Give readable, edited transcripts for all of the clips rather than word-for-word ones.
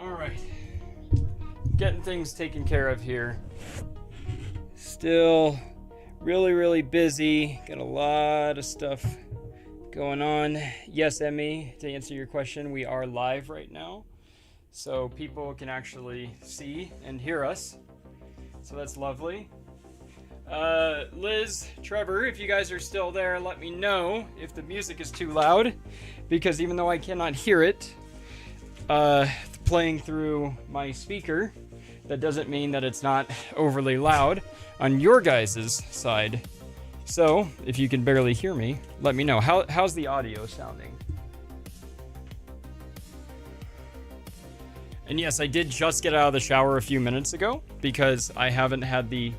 Alright. Getting things taken care of here. Still really busy. Got a lot of stuff going on. Yes, Emmy, to answer your question, we are live right now. So people can actually see and hear us. So that's lovely. Liz, Trevor, if you guys are still there, let me know if the music is too loud. Because even though I cannot hear it, playing through my speaker, that doesn't mean that it's not overly loud on your guys' side. So, if you can barely hear me, let me know. How's the audio sounding? And yes, I did just get out of the shower a few minutes ago because I haven't had the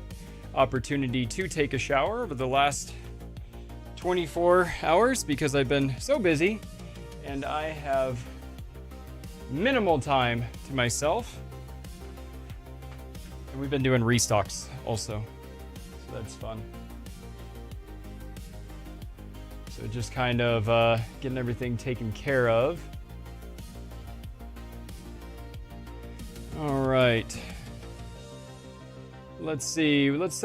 opportunity to take a shower over the last 24 hours because I've been so busy and I have minimal time to myself. And we've been doing restocks also, so that's fun. So just kind of getting everything taken care of. All right. Let's see. Let's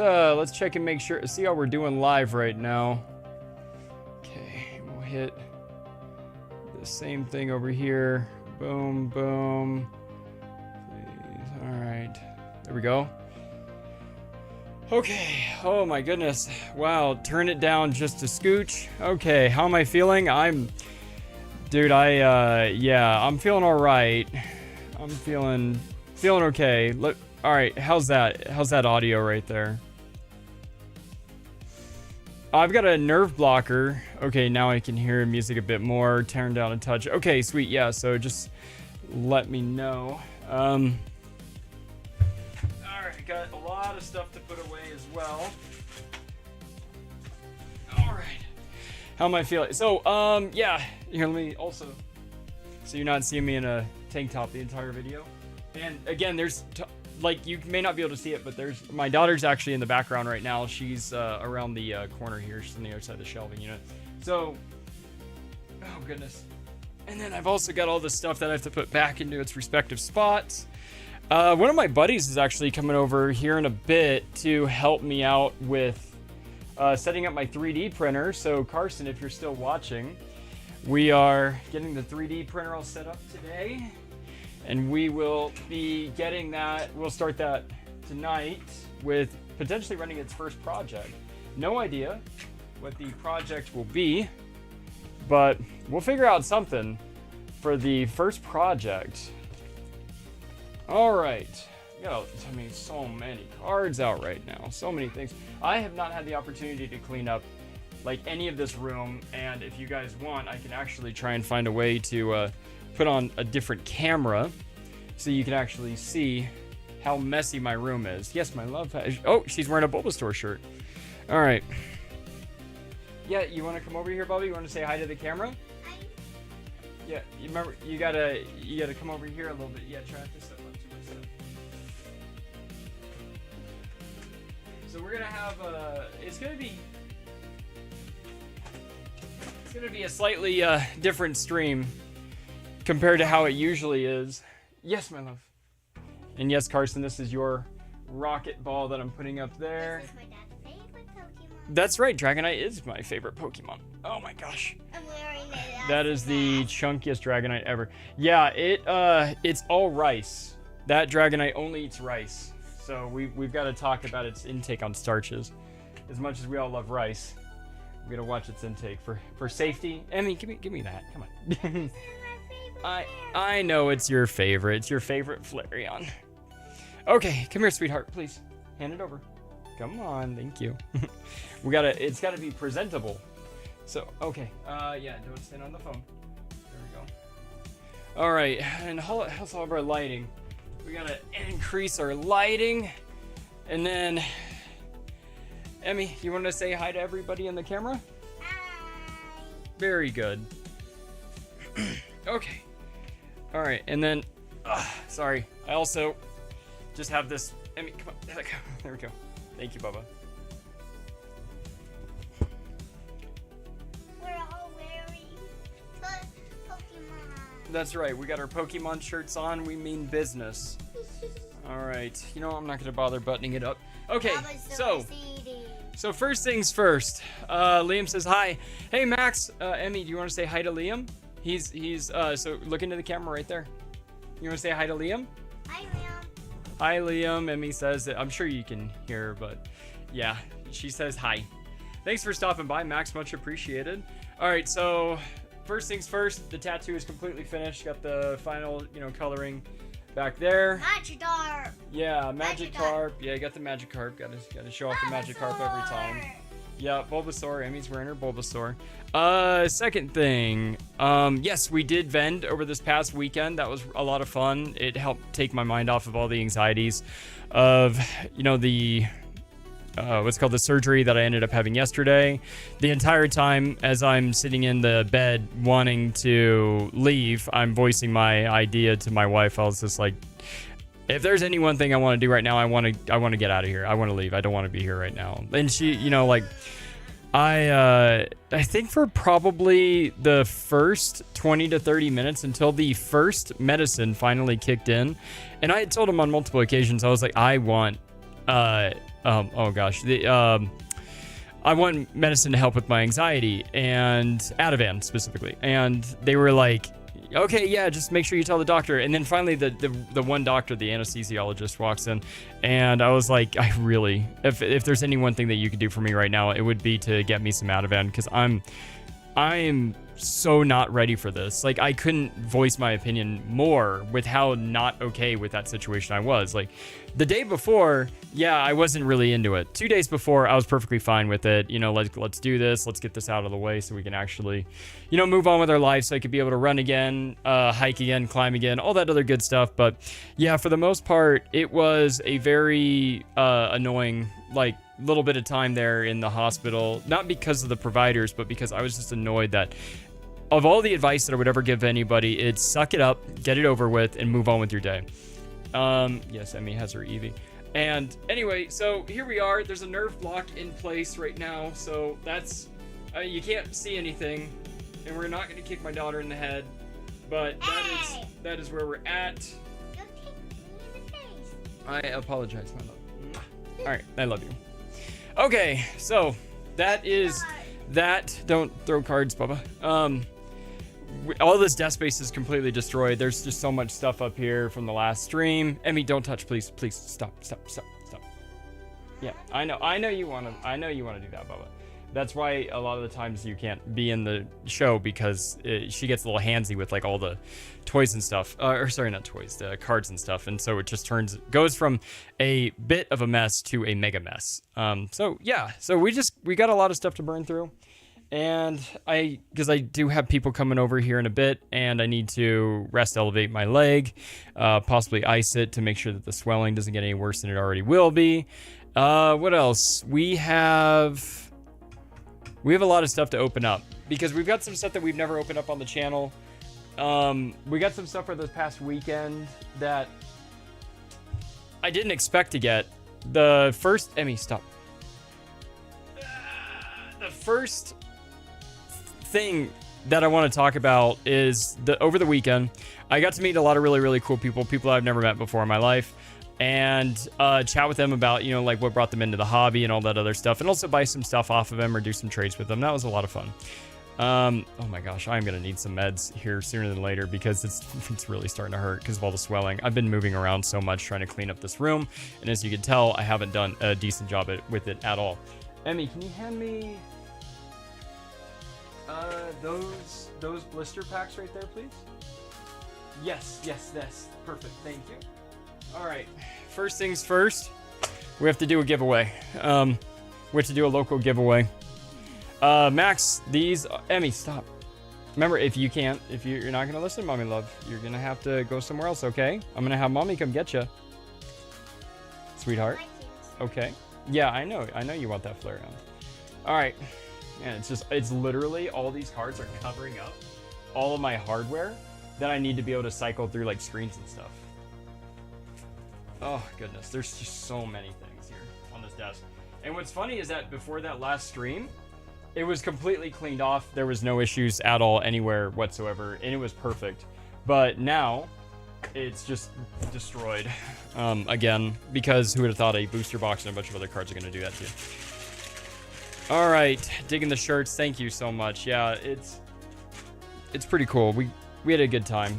check and make sure. See how we're doing live right now. Okay, we'll hit the same thing over here. Boom, boom. Please. All right. There we go. Okay. Oh my goodness. Wow. Turn it down just a scooch. Okay. How am I feeling? Dude, yeah, I'm feeling all right. I'm feeling okay. Look. All right. How's that audio right there? I've got a nerve blocker. Okay, now I can hear music a bit more. Turn down a touch. Okay, sweet. Yeah, so just let me know. All right, got a lot of stuff to put away as well. All right. How am I feeling? So, yeah. Here, let me also. So you're not seeing me in a tank top the entire video. And again, there's like you may not be able to see it, but there's my daughter's actually in the background right now. She's around the corner here. She's on the other side of the shelving unit. So, oh goodness. And then I've also got all the stuff that I have to put back into its respective spots. One of my buddies is actually coming over here in a bit to help me out with setting up my 3D printer. So Carson, if you're still watching, we are getting the 3D printer all set up today. And we will be getting that, we'll start that tonight with potentially running its first project. No idea what the project will be, but we'll figure out something for the first project. All right, so many cards out right now, so many things. I have not had the opportunity to clean up like any of this room, and if you guys want, I can actually try and find a way to put on a different camera so you can actually see how messy my room is. Yes, my love. Oh, she's wearing a Bulbasaur shirt. All right. Yeah, you want to come over here, Bubby? You want to say hi to the camera? Hi. Yeah, you remember you gotta come over here a little bit. Yeah, try not to step up too much stuff. So we're gonna have it's gonna be a slightly different stream compared to how it usually is. Yes, my love. And yes, Carson, this is your rocket ball that I'm putting up there. This is my dad's favorite Pokemon. That's right, Dragonite is my favorite Pokemon. Oh my gosh. I'm wearing it. That is the chunkiest Dragonite ever. Yeah, it's all rice. That Dragonite only eats rice. So we've got to talk about its intake on starches. As much as we all love rice, we gotta watch its intake for safety. Emmy, give me that. Come on. I know it's your favorite. It's your favorite Flareon. Okay, come here, sweetheart. Please hand it over. Come on, thank you. It's gotta be presentable. So okay, yeah, don't stand on the phone. There we go. All right, and how's all of our lighting? We gotta increase our lighting, and then. Emmy, you want to say hi to everybody in the camera? Hi. Very good. Okay. All right, and then, sorry, I also just have this. Emmy, come on. There we go. Thank you, Bubba. We're all wearing Pokemon. That's right. We got our Pokemon shirts on. We mean business. All right. You know, I'm not going to bother buttoning it up. Okay, so first things first. Liam says hi. Hey, Max. Emmy, do you want to say hi to Liam? He's so look into the camera right there. You want to say hi to Liam? Hi, Liam. Hi, Liam. Emmy says that. I'm sure you can hear her, but yeah, she says hi. Thanks for stopping by, Max. Much appreciated. All right, so first things first, the tattoo is completely finished. Got the final, coloring back there. Magikarp. Yeah, Magikarp. Yeah, I got the Magikarp. Got to show off the Magikarp every time. Yeah, Bulbasaur. Emmy's wearing her Bulbasaur. Second thing. Yes, we did vend over this past weekend. That was a lot of fun. It helped take my mind off of all the anxieties of, the what's called the surgery that I ended up having yesterday. The entire time as I'm sitting in the bed wanting to leave, I'm voicing my idea to my wife. I was just like, if there's any one thing I want to do right now, I want to get out of here. I want to leave. I don't want to be here right now. And she, I think for probably the first 20 to 30 minutes until the first medicine finally kicked in. And I had told him on multiple occasions, I was like, I want, I want medicine to help with my anxiety, and Ativan specifically. And they were like, okay, yeah, just make sure you tell the doctor. And then finally the one doctor, the anesthesiologist, walks in, and I was like, I really, if there's any one thing that you could do for me right now, it would be to get me some Ativan, because I'm so not ready for this. Like, I couldn't voice my opinion more with how not okay with that situation I was. Like, the day before, yeah, I wasn't really into it. 2 days before, I was perfectly fine with it. Let's do this. Let's get this out of the way so we can actually, move on with our life, so I could be able to run again, hike again, climb again, all that other good stuff. But yeah, for the most part, it was a very annoying, little bit of time there in the hospital, not because of the providers, but because I was just annoyed that of all the advice that I would ever give anybody, it's suck it up, get it over with, and move on with your day. Yes, Emmy has her Eevee. And anyway, so here we are. There's a nerve block in place right now, so that's, you can't see anything, and we're not going to kick my daughter in the head, but that is where we're at. Don't kick me in the face. I apologize, my love. All right, I love you. Okay, so that is that. Don't throw cards, Bubba. All this desk space is completely destroyed. There's just so much stuff up here from the last stream. Emmy, don't touch, please. Please stop. Yeah, I know you want to do that, Bubba. That's why a lot of the times you can't be in the show, because she gets a little handsy with all the toys and stuff. Or sorry, not toys, the cards and stuff. And so it just goes from a bit of a mess to a mega mess. So yeah, so we got a lot of stuff to burn through. And because I do have people coming over here in a bit, and I need to rest elevate my leg, possibly ice it to make sure that the swelling doesn't get any worse than it already will be. What else? We have a lot of stuff to open up, because we've got some stuff that we've never opened up on the channel. We got some stuff for this past weekend that I didn't expect to get. The first, Emmy, stop. The first thing that I want to talk about is over the weekend, I got to meet a lot of really, really cool people I've never met before in my life, and chat with them about, what brought them into the hobby and all that other stuff, and also buy some stuff off of them or do some trades with them. That was a lot of fun. Oh my gosh, I'm gonna need some meds here sooner than later, because it's really starting to hurt because of all the swelling. I've been moving around so much trying to clean up this room, and as you can tell, I haven't done a decent job with it at all. Emmy, can you hand me those blister packs right there, please? Yes, perfect, thank you. All right, first things first, we have to do a giveaway. We have to do a local giveaway. Max, Emmy, stop. Remember, if you're not gonna listen to Mommy Love, you're gonna have to go somewhere else, okay? I'm gonna have Mommy come get you, sweetheart. Okay. Yeah, I know you want that flare on. All right. Man, it's literally all these cards are covering up all of my hardware that I need to be able to cycle through screens and stuff. Oh goodness, there's just so many things here on this desk. And what's funny is that before that last stream, it was completely cleaned off. There was no issues at all anywhere whatsoever, and it was perfect. But now it's just destroyed again, because who would have thought a booster box and a bunch of other cards are going to do that to you. All right, digging the shirts. Thank you so much. Yeah, it's pretty cool. We had a good time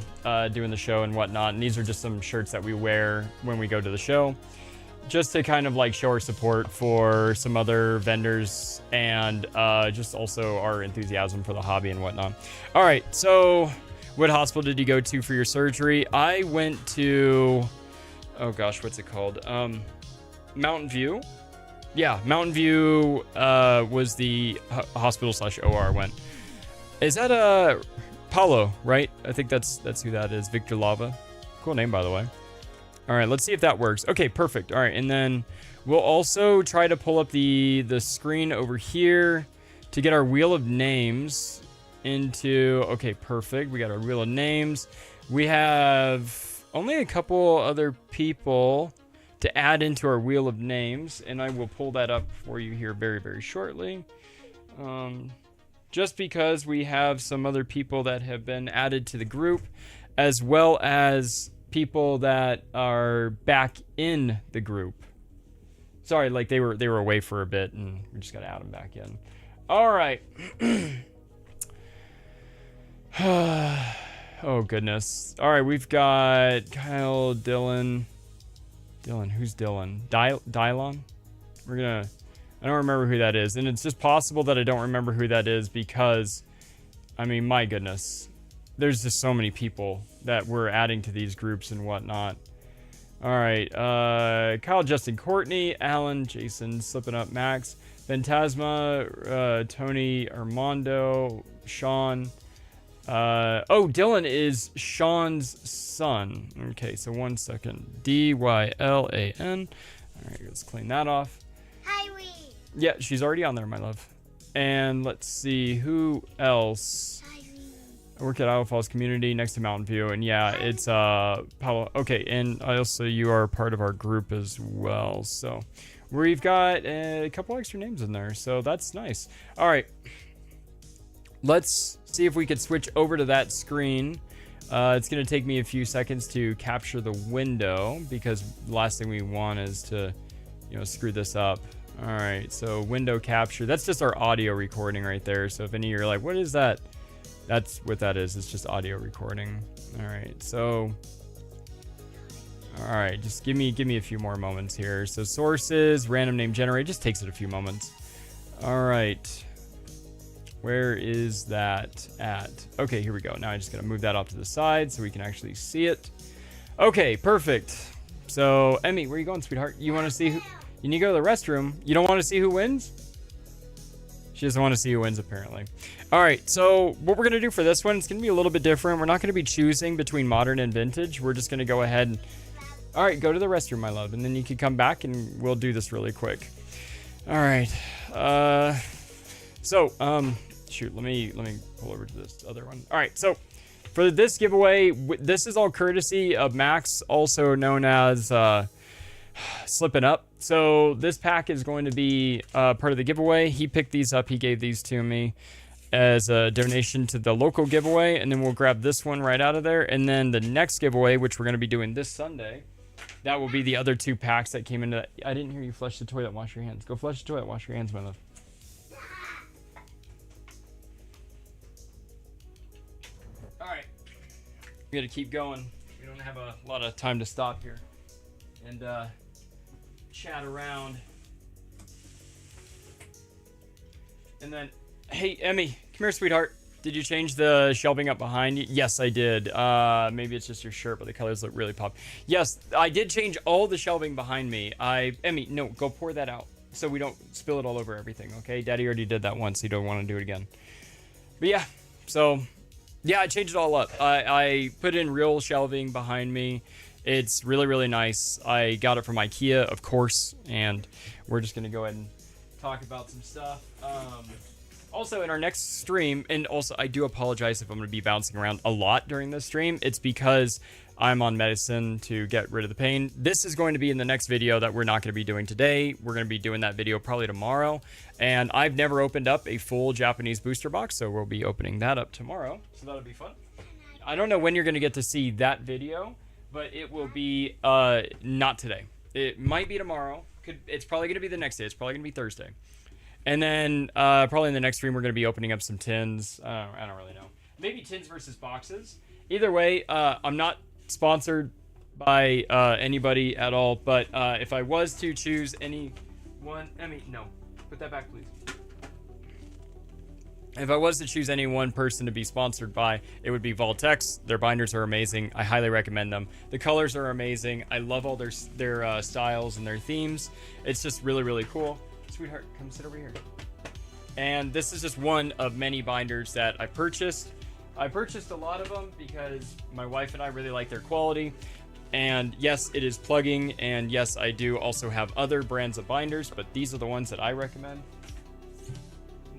doing the show and whatnot. And these are just some shirts that we wear when we go to the show, just to kind of like show our support for some other vendors and just also our enthusiasm for the hobby and whatnot. All right, so what hospital did you go to for your surgery? I went to, oh gosh, what's it called? Mountain View. Yeah, Mountain View was the hospital / OR I went. Is that Paulo, right? I think that's who that is. Victor Lava. Cool name, by the way. All right, let's see if that works. Okay, perfect. All right, and then we'll also try to pull up the screen over here to get our wheel of names into... Okay, perfect. We got our wheel of names. We have only a couple other people to add into our wheel of names, and I will pull that up for you here very, very shortly. Just because we have some other people that have been added to the group, as well as people that are back in the group. Sorry, like they were away for a bit, and we just got to add them back in. All right. Oh, goodness. All right, we've got Kyle, Dylan. Dylan, who's Dylan? Dylon? I don't remember who that is. And it's just possible that I don't remember who that is because, I mean, my goodness. There's just so many people that we're adding to these groups and whatnot. All right. Kyle, Justin, Courtney, Alan, Jason, Slipping Up, Max, Phantasma, Tony, Armando, Sean. Oh, Dylan is Sean's son. Okay, so 1 second. Dylan. All right, let's clean that off. Hi, Wee. Yeah, she's already on there, my love. And let's see, who else? Hi, Wee. I work at Iowa Falls Community next to Mountain View, and yeah, it's Paolo. Okay, and also you are part of our group as well. So we've got a couple extra names in there, so that's nice. All right, let's see if we could switch over to that screen. It's gonna take me a few seconds to capture the window because the last thing we want is to, screw this up. All right, so window capture. That's just our audio recording right there. So if any of you are like, what is that? That's what that is. It's just audio recording. All right, so, all right, just give me a few more moments here. So sources, random name generate, just takes it a few moments. All right, where is that at? Okay, here we go. Now I just gotta move that off to the side so we can actually see it. Okay, perfect. So Emmy, where are you going, sweetheart? You want to see who? You need to go to the restroom. You don't want to see who wins? She doesn't want to see who wins, apparently. All right, so what we're going to do for this one, it's going to be a little bit different. We're not going to be choosing between modern and vintage. We're just going to go ahead and... All right, go to the restroom, my love, and then you can come back and we'll do this really quick. All right. Shoot, let me pull over to this other one. All right, so for this giveaway, this is all courtesy of Max, also known as... Slipping Up. So this pack is going to be part of the giveaway. He picked these up. He gave these to me as a donation to the local giveaway, and then we'll grab this one right out of there. And then the next giveaway, which we're going to be doing this Sunday, that will be the other 2 packs that came into that. I didn't hear you flush the toilet. Wash your hands. Go flush the toilet. Wash your hands, my love. All right, we got to keep going. We don't have a lot of time to stop here and chat around. And then, hey, Emmy, come here, sweetheart. Did you change the shelving up behind you? Yes, I did. Maybe it's just your shirt, but the colors look really pop. Yes, I did change all the shelving behind me. Emmy, no, go pour that out so we don't spill it all over everything, okay? Daddy already did that once. You don't want to do it again. But yeah, so, yeah, I changed it all up. I put in real shelving behind me. It's really, really nice. I got it from IKEA, of course, and we're just going to go ahead and talk about some stuff. Also, in our next stream, and also I do apologize if I'm going to be bouncing around a lot during this stream. It's because I'm on medicine to get rid of the pain. This is going to be in the next video that we're not going to be doing today. We're going to be doing that video probably tomorrow. And I've never opened up a full Japanese booster box, so we'll be opening that up tomorrow. So that'll be fun. I don't know when you're going to get to see that video, but it will be not today. It might be tomorrow. It's probably going to be the next day. It's probably going to be Thursday. And then probably in the next stream, we're going to be opening up some tins. I don't really know. Maybe tins versus boxes. Either way, I'm not sponsored by anybody at all. But if I was to choose any one... no. Put that back, please. If I was to choose any one person to be sponsored by, it would be Voltex. Their binders are amazing. I highly recommend them. The colors are amazing. I love all their styles and their themes. It's just really, really cool. Sweetheart, come sit over here. And this is just one of many binders that I purchased. I purchased a lot of them because my wife and I really like their quality. And yes, it is plugging. And yes, I do also have other brands of binders, but these are the ones that I recommend.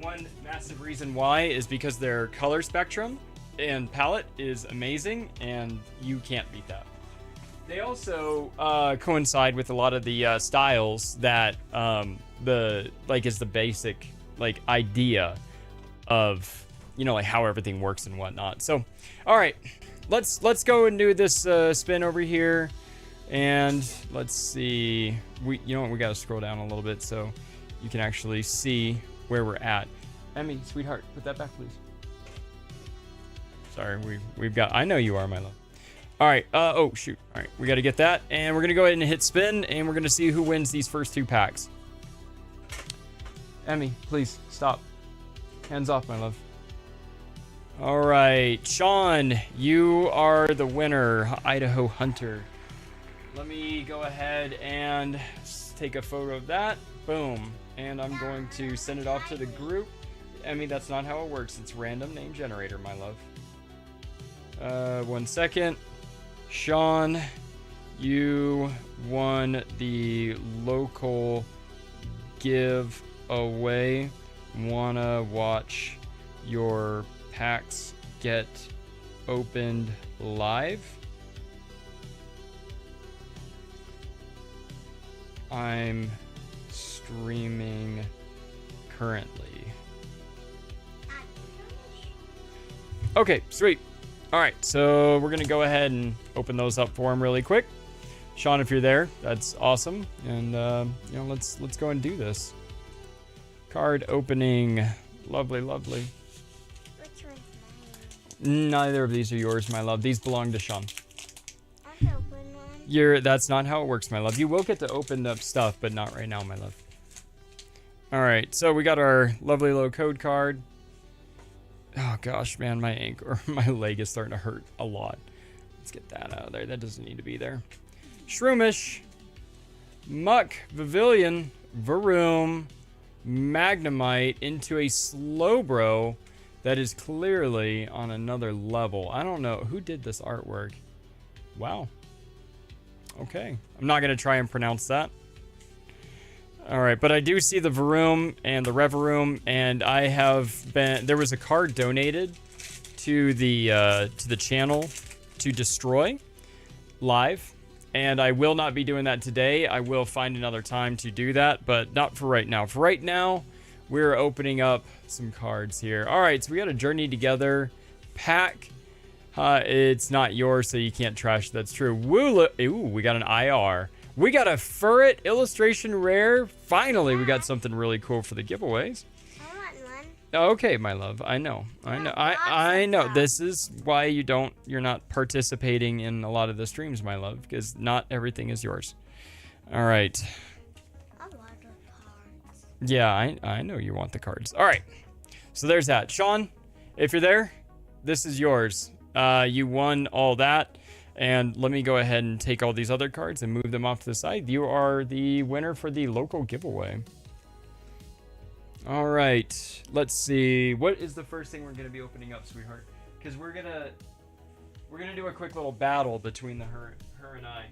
One massive reason why is because their color spectrum and palette is amazing, and you can't beat that. They also coincide with a lot of the styles that is the basic idea of how everything works and whatnot. So, all right, let's go and do this spin over here, and let's see. We got to scroll down a little bit so you can actually see where we're at. Emmy, sweetheart, put that back, please. Sorry, we've got... I know you are, my love. All right. Oh, shoot. All right, we got to get that. And we're going to go ahead and hit spin, and we're going to see who wins these first 2 packs. Emmy, please, stop. Hands off, my love. All right. Sean, you are the winner, Idaho Hunter. Let me go ahead and take a photo of that. Boom. And I'm going to send it off to the group. Emmy, that's not how it works. It's random name generator, my love. 1 second. Sean, you won the local giveaway. Wanna watch your packs get opened live? I'm streaming currently. Okay, sweet. All right, so we're gonna go ahead and open those up for him really quick. Sean, if you're there, that's awesome. And let's go and do this. Card opening, lovely, lovely. Which one's mine? Neither of these are yours, my love. These belong to Sean. I can open one. That's not how it works, my love. You will get to open up stuff, but not right now, my love. All right, so we got our lovely little code card. Oh gosh, man, my ankle or my leg is starting to hurt a lot. Let's get that out of there. That doesn't need to be there. Shroomish, Muck, Pavilion, Varoom, Magnemite into a Slowbro that is clearly on another level. I don't know who did this artwork. Wow. Okay, I'm not gonna try and pronounce that. All right, but I do see the Varoom and the Revaroom, and I have been... There was a card donated to the channel to destroy live, and I will not be doing that today. I will find another time to do that, but not for right now. For right now, we're opening up some cards here. All right, so we got a Journey Together pack. It's not yours, so you can't trash. That's true. Ooh, we got an IR. We got a Furret illustration rare. Finally, we got something really cool for the giveaways. I want one. Okay, my love. I know. I know. This is why you're not participating in a lot of the streams, my love, because not everything is yours. All right. I want the cards. Yeah, I know you want the cards. All right. So there's that. Sean, if you're there, this is yours. You won all that. And let me go ahead and take all these other cards and move them off to the side. You are the winner for the local giveaway. All right. Let's see. What is the first thing we're going to be opening up, sweetheart? Because we're gonna do a quick little battle between her and I.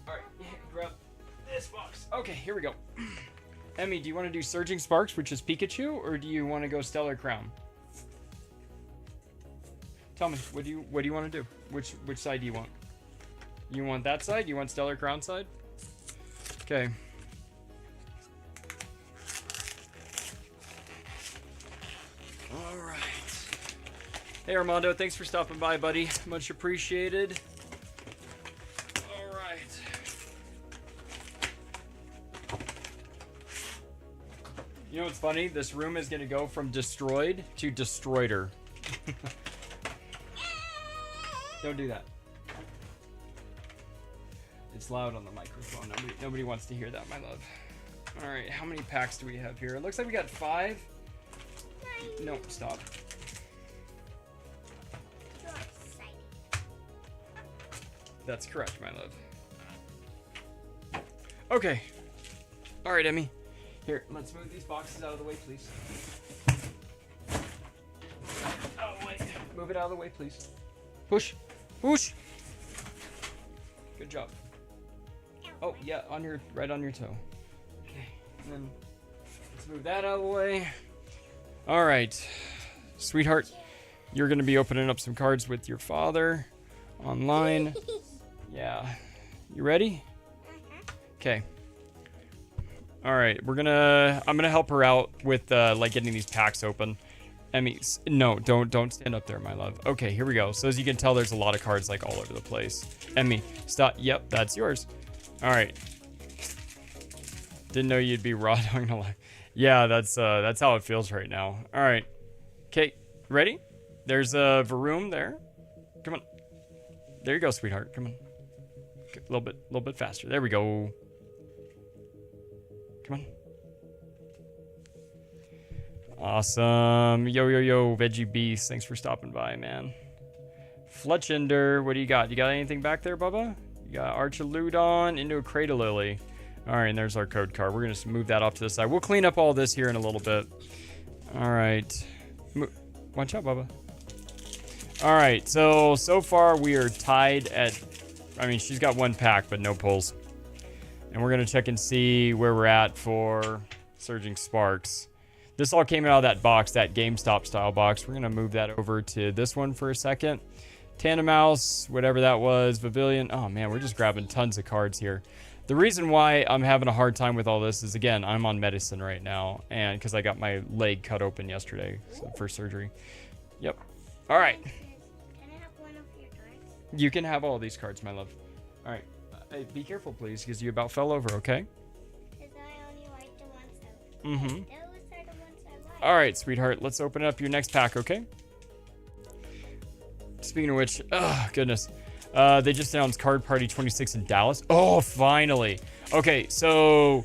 All right. Grab this box. Okay, here we go. Emmy, do you want to do Surging Sparks, which is Pikachu, or do you want to go Stellar Crown? Tell me, what do you want to do? Which side do you want? You want that side? You want Stellar Crown side? Okay. All right. Hey, Armando, thanks for stopping by, buddy. Much appreciated. All right. You know what's funny? This room is going to go from destroyed to destroyed-er. Don't do that. It's loud on the microphone. Nobody wants to hear that, my love. All right, how many packs do we have here? It looks like we got 5. No, stop. That's correct, my love. Okay. All right, Emmy. Here, let's move these boxes out of the way, please. Out of the way. Move it out of the way, please. Push. Push. Good job. Oh, yeah, right on your toe. Okay, and then let's move that out of the way. All right, sweetheart, you're gonna be opening up some cards with your father online. Yeah, you ready? Okay. All right, I'm gonna help her out with like getting these packs open. Emmy, no, don't stand up there, my love. Okay, here we go. So as you can tell, there's a lot of cards like all over the place. Emmy, stop. Yep, that's yours. All right. Didn't know you'd be raw dogging alive. Yeah, that's how it feels right now. All right. Okay, ready? There's a Varoom there. Come on. There you go, sweetheart. Come on. A little bit faster. There we go. Come on. Awesome. Yo, Veggie Beast. Thanks for stopping by, man. Fletchender, what do you got? You got anything back there, Bubba? You got Archaludon into a Cradle Lily. All right, and there's our code card. We're going to move that off to the side. We'll clean up all this here in a little bit. All right. Watch out, Bubba. All right, so far we are tied at... I mean, she's got 1 pack, but no pulls. And we're going to check and see where we're at for Surging Sparks. This all came out of that box, that GameStop style box. We're going to move that over to this one for a second. Tandem Mouse, whatever that was, Pavilion. Oh, man, we're just grabbing tons of cards here. The reason why I'm having a hard time with all this is, again, I'm on medicine right now, and because I got my leg cut open yesterday for surgery. Yep. All right. Can I have one of your cards? You can have all these cards, my love. All right. Hey, be careful, please, because you about fell over, okay? Because I only like the ones that... Mm-hmm. Those are the ones I like. All right, sweetheart. Let's open up your next pack, okay? Speaking of which, oh, goodness. They just announced Card Party 26 in Dallas. Oh, finally. Okay, so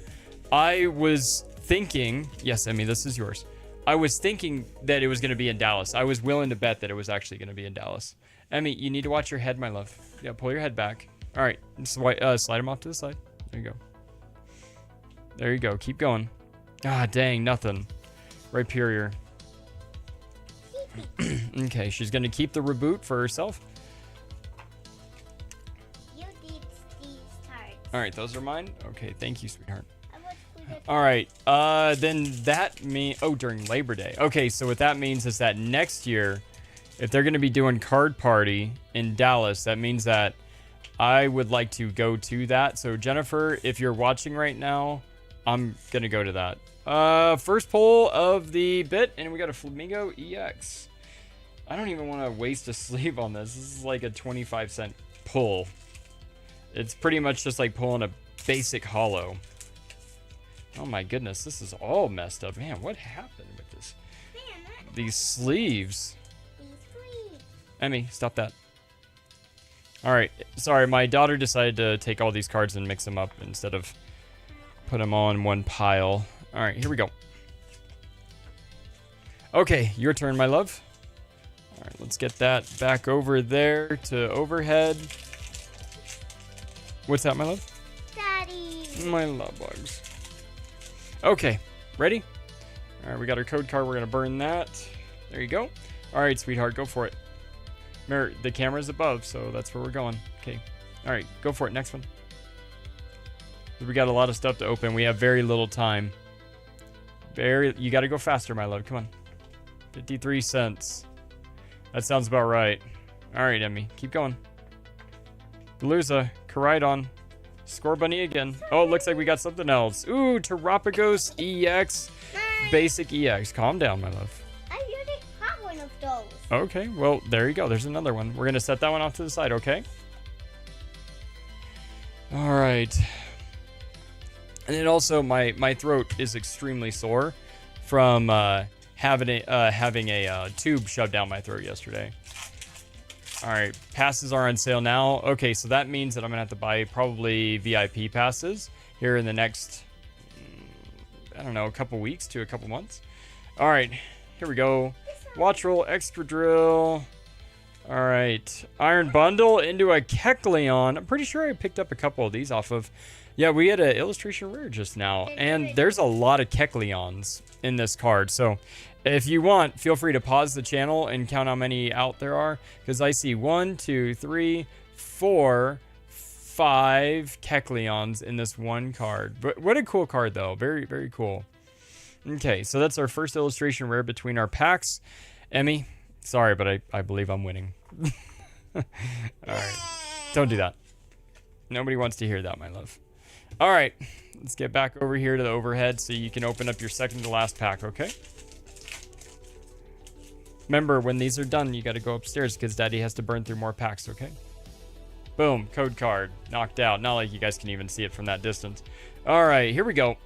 I was thinking... Yes, Emmy, this is yours. I was thinking that it was going to be in Dallas. I was willing to bet that it was actually going to be in Dallas. Emmy, you need to watch your head, my love. Yeah, pull your head back. All right, slide him off to the side. There you go. There you go. Keep going. Ah, dang, nothing. Rhyperior. Okay, she's going to keep the reboot for herself. You did these cards. All right, those are mine. Okay, thank you, sweetheart. I would put it... All right, then that means... Oh, during Labor Day. Okay, so what that means is that next year, if they're going to be doing Card Party in Dallas, that means that I would like to go to that. So, Jennifer, if you're watching right now, I'm going to go to that. First pull of the bit, and we got a Flamingo EX. I don't even want to waste a sleeve on this. This is like a 25-cent pull. It's pretty much just like pulling a basic holo. Oh my goodness, this is all messed up. Man, what happened with this? Man, These sleeves. these sleeves. Emmy, stop that. All right, sorry, my daughter decided to take all these cards and mix them up instead of put them all in one pile. All right, here we go. Okay, your turn, my love. All right, let's get that back over there to overhead. What's that, my love? Daddy. My love bugs. Okay, ready? All right, we got our code card. We're going to burn that. There you go. All right, sweetheart, go for it. Remember, the camera's above, so that's where we're going. Okay. All right, go for it. Next one. We got a lot of stuff to open. We have very little time. You got to go faster, my love. Come on. 53 cents. That sounds about right. All right, Emmy. Keep going. Beluza. Koraidon. Score Bunny again. Oh, it looks like we got something else. Ooh, Terapagos EX. Basic EX. Calm down, my love. I already have one of those. Okay, well, there you go. There's another one. We're going to set that one off to the side, okay? All right. And then also, my throat is extremely sore from having a tube shoved down my throat yesterday. All right, passes are on sale now. Okay, so that means that I'm going to have to buy probably VIP passes here in the next, I don't know, a couple weeks to a couple months. All right, here we go. Watch roll, extra drill. All right, iron bundle into a Kecleon. I'm pretty sure I picked up a couple of these off of. Yeah, we had an illustration rare just now, and there's a lot of Kecleons in this card. So if you want, feel free to pause the channel and count how many out there are, because I see 1, 2, 3, 4, 5 Kecleons in this one card. But what a cool card, though. Very, very cool. Okay, so that's our first illustration rare between our packs. Emmy, sorry, but I believe I'm winning. All right, don't do that. Nobody wants to hear that, my love. All right, let's get back over here to the overhead so you can open up your second to last pack, okay? Remember, when these are done, you got to go upstairs because Daddy has to burn through more packs, okay? Boom, code card, knocked out. Not like you guys can even see it from that distance. All right, here we go.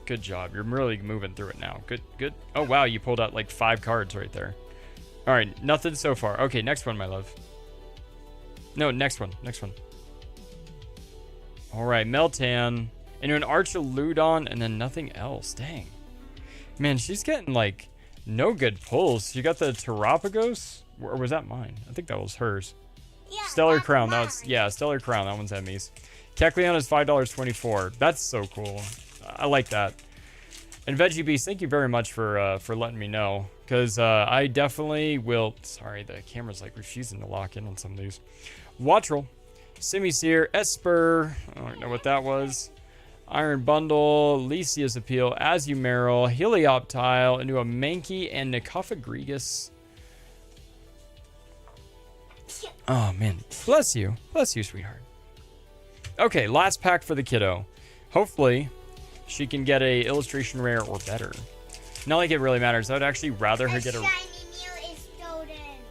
Good job. You're really moving through it now. Good, good. Oh, wow, you pulled out like 5 cards right there. All right, nothing so far. Okay, next one, my love. No, next one, next one. All right, Meltan into an Archaludon and then nothing else. Dang. Man, she's getting like no good pulls. She got the Terapagos, or was that mine? I think that was hers. Yeah, Stellar that's Crown. mine. That's yeah, Stellar Crown. That one's Emmy's. Kecleon is $5.24. That's so cool. I like that. And Veggie Beast, thank you very much for letting me know, because I definitely will. Sorry, the camera's like refusing to lock in on some of these. Wattrel, Simisear, Esper. I don't know what that was. Iron Bundle, Lisia's Appeal, Azumarill, Helioptile, into a Mankey and Nikophagrigus. Oh, man. Bless you. Bless you, sweetheart. Okay, last pack for the kiddo. Hopefully, she can get a illustration rare or better. Not like it really matters. I would actually rather her get a...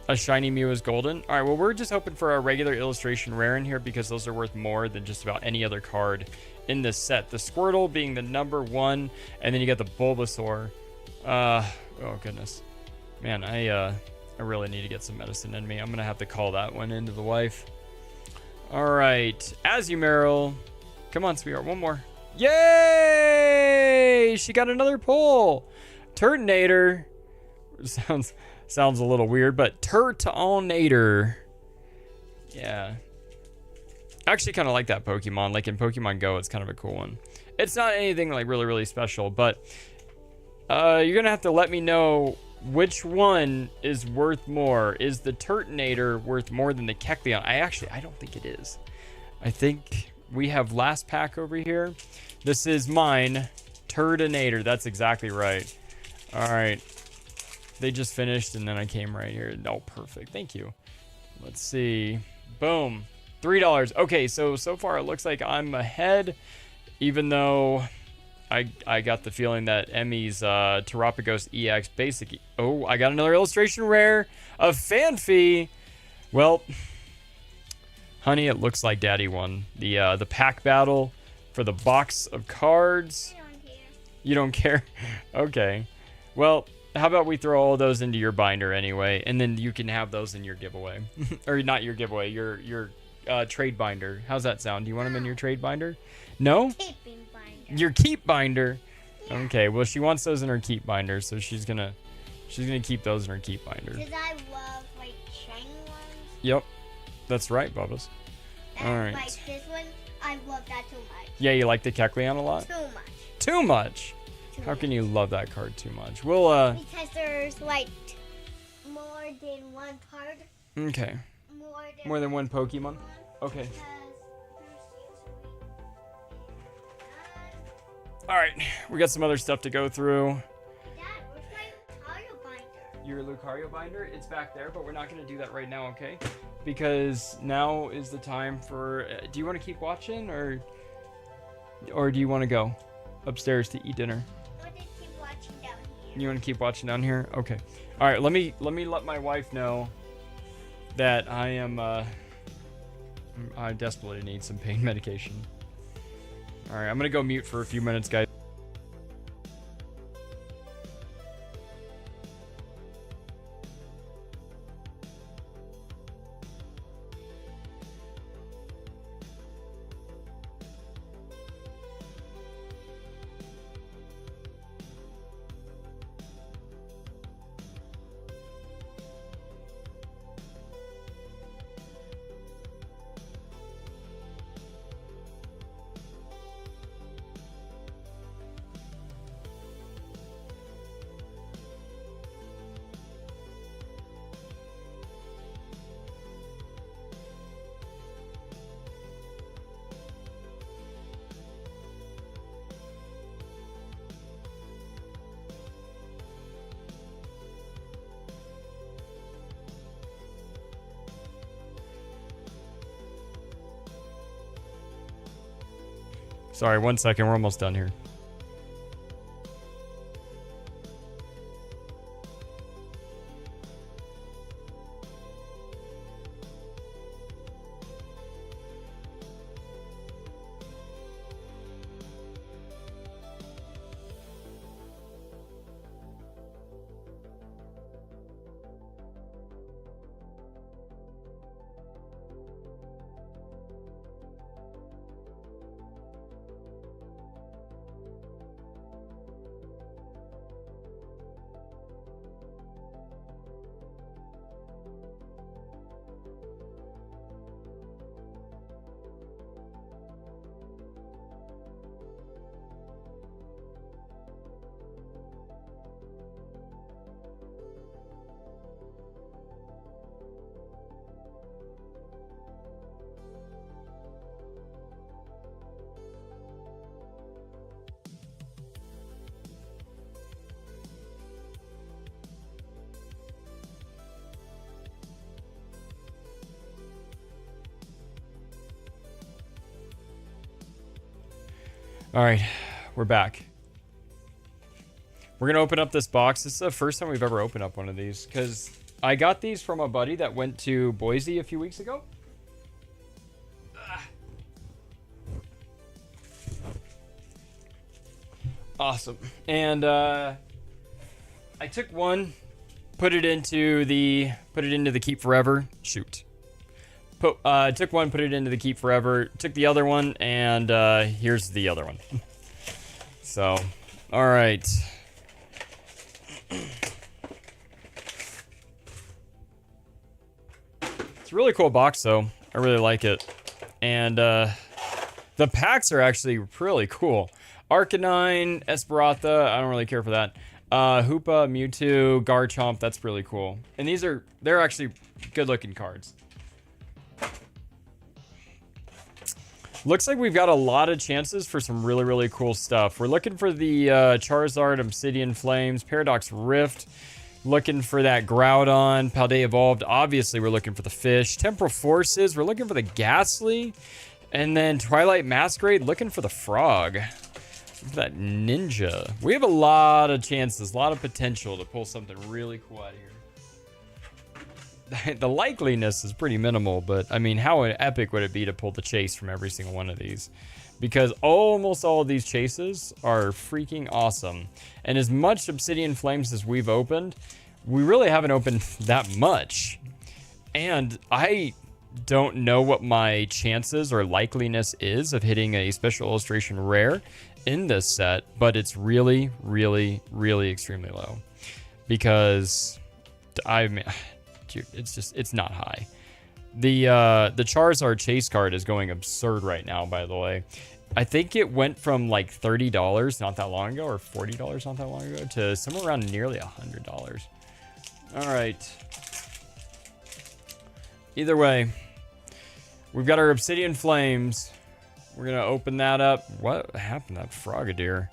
A shiny Mew is golden. All right, well, we're just hoping for a regular illustration rare in here because those are worth more than just about any other card in this set. The Squirtle being the #1, and then you got the Bulbasaur. Oh, goodness. Man, I really need to get some medicine in me. I'm going to have to call that one into the wife. All right, Azumarill. Come on, sweetheart, one more. Yay! She got another pull. Turtonator. Sounds a little weird, but Turtonator. Yeah. I actually kind of like that Pokemon. Like in Pokemon Go, it's kind of a cool one. It's not anything like really, really special, but you're going to have to let me know which one is worth more. Is the Turtonator worth more than the Kecleon? I don't think it is. I think we have last pack over here. This is mine. Turtonator. That's exactly right. All right. They just finished, and then I came right here. Oh, perfect. Thank you. Let's see. Boom. $3. Okay, so far it looks like I'm ahead, even though I got the feeling that Emmy's Terapagos EX basic... Oh, I got another illustration rare of Fanfy. Well, honey, it looks like Daddy won. The pack battle for the box of cards. I don't care. You don't care? Okay. Well... How about we throw all those into your binder anyway, and then you can have those in your giveaway. Or not your giveaway, your trade binder. How's that sound? Do you want them in your trade binder? No? Keeping binder. Your keep binder? Yeah. Okay, well, she wants those in her keep binder, so she's gonna keep those in her keep binder. Because I love, like, shiny ones. Yep. That's right, Bubba's. And, All right. like, this one, I love that too much. Yeah, you like the Kecleon a lot? Too much. Too much? How can you love that card too much? We'll, Because there's, like, more than one card. Okay. More than one Pokemon? Okay. All right. We got some other stuff to go through. Dad, where's my Lucario binder? Your Lucario binder, it's back there, but we're not going to do that right now, okay? Because now is the time for... do you want to keep watching, or do you want to go upstairs to eat dinner? I want to keep watching down here. You want to keep watching down here? Okay. All right. Let me let my wife know that I desperately need some pain medication. All right. I'm gonna go mute for a few minutes, guys. Sorry, 1 second. We're almost done here. All right, we're back. We're gonna open up this box. This is the first time we've ever opened up one of these because I got these from a buddy that went to Boise a few weeks ago. Awesome. And I took one, put it into the keep forever. Shoot. Took one, put it into the keep forever. Took the other one, and here's the other one. So, all right. It's a really cool box, though. I really like it, and the packs are actually really cool. Arcanine, Esperatha, I don't really care for that. Hoopa, Mewtwo, Garchomp, that's really cool. And they're actually good-looking cards. Looks like we've got a lot of chances for some really, really cool stuff. We're looking for the Charizard, Obsidian Flames, Paradox Rift. Looking for that Groudon, Paldea Evolved. Obviously, we're looking for the fish. Temporal Forces, we're looking for the Ghastly. And then Twilight Masquerade, looking for the frog. Look at that ninja. We have a lot of chances, a lot of potential to pull something really cool out of here. The likeliness is pretty minimal, but I mean, how epic would it be to pull the chase from every single one of these? Because almost all of these chases are freaking awesome. And as much Obsidian Flames as we've opened, we really haven't opened that much. And I don't know what my chances or likeliness is of hitting a special illustration rare in this set, but it's really, really, really extremely low. Because it's not high. The Charizard chase card is going absurd right now, by the way. I think it went from like $30 not that long ago, or $40 not that long ago, to somewhere around nearly $100. All right. Either way, we've got our Obsidian Flames. We're gonna open that up. What happened to that Frogadier?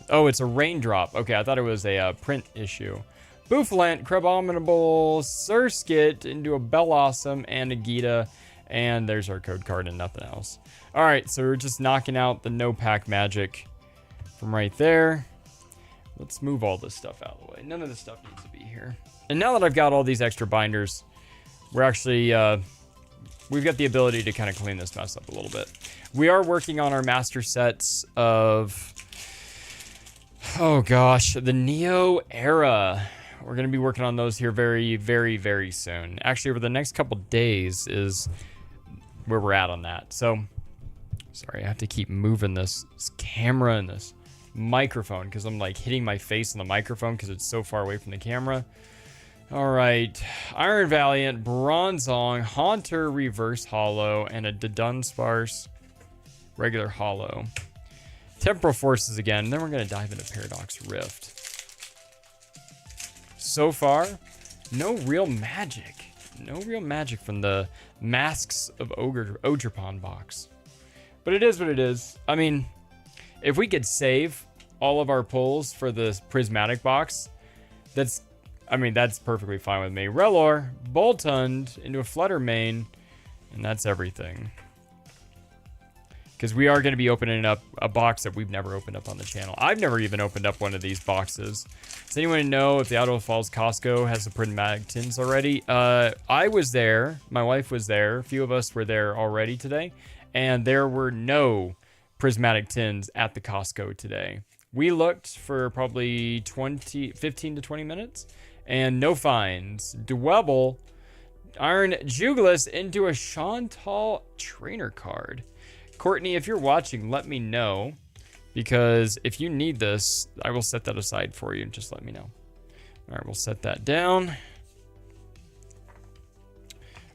Oh, it's a raindrop. Okay, I thought it was a print issue. Bouffalant, Crabominable, Surskit into a Bellossom and a Gita. And there's our code card and nothing else. Alright, so we're just knocking out the no pack magic from right there. let's move all this stuff out of the way. None of this stuff needs to be here. And now that I've got all these extra binders, we're actually, we've got the ability to kind of clean this mess up a little bit. We are working on our master sets of, oh gosh, the Neo era. We're going to be working on those here very, very, very soon. Actually, over the next couple days is where we're at on that. So, sorry, I have to keep moving this camera and this microphone because I'm like hitting my face on the microphone because it's so far away from the camera. All right, Iron Valiant, Bronzong, Haunter Reverse Hollow, and a Dunsparce regular Hollow. Temporal Forces again, then we're going to dive into Paradox Rift. So far, no real magic. No real magic from the Masks of Ogerpon box. But it is what it is. I mean, if we could save all of our pulls for the Prismatic box, that's perfectly fine with me. Relor, Boltund into a Flutter Mane, and that's everything. Because we are going to be opening up a box that we've never opened up on the channel. I've never even opened up one of these boxes. Does anyone know if the Idaho Falls Costco has the Prismatic tins already? I was there. My wife was there. A few of us were there already today. And there were no Prismatic tins at the Costco today. We looked for probably 15 to 20 minutes. And no finds. Dwebble, Iron Jugelis into a Chantal trainer card. Courtney, if you're watching, let me know. Because if you need this, I will set that aside for you. Just let me know. All right, we'll set that down.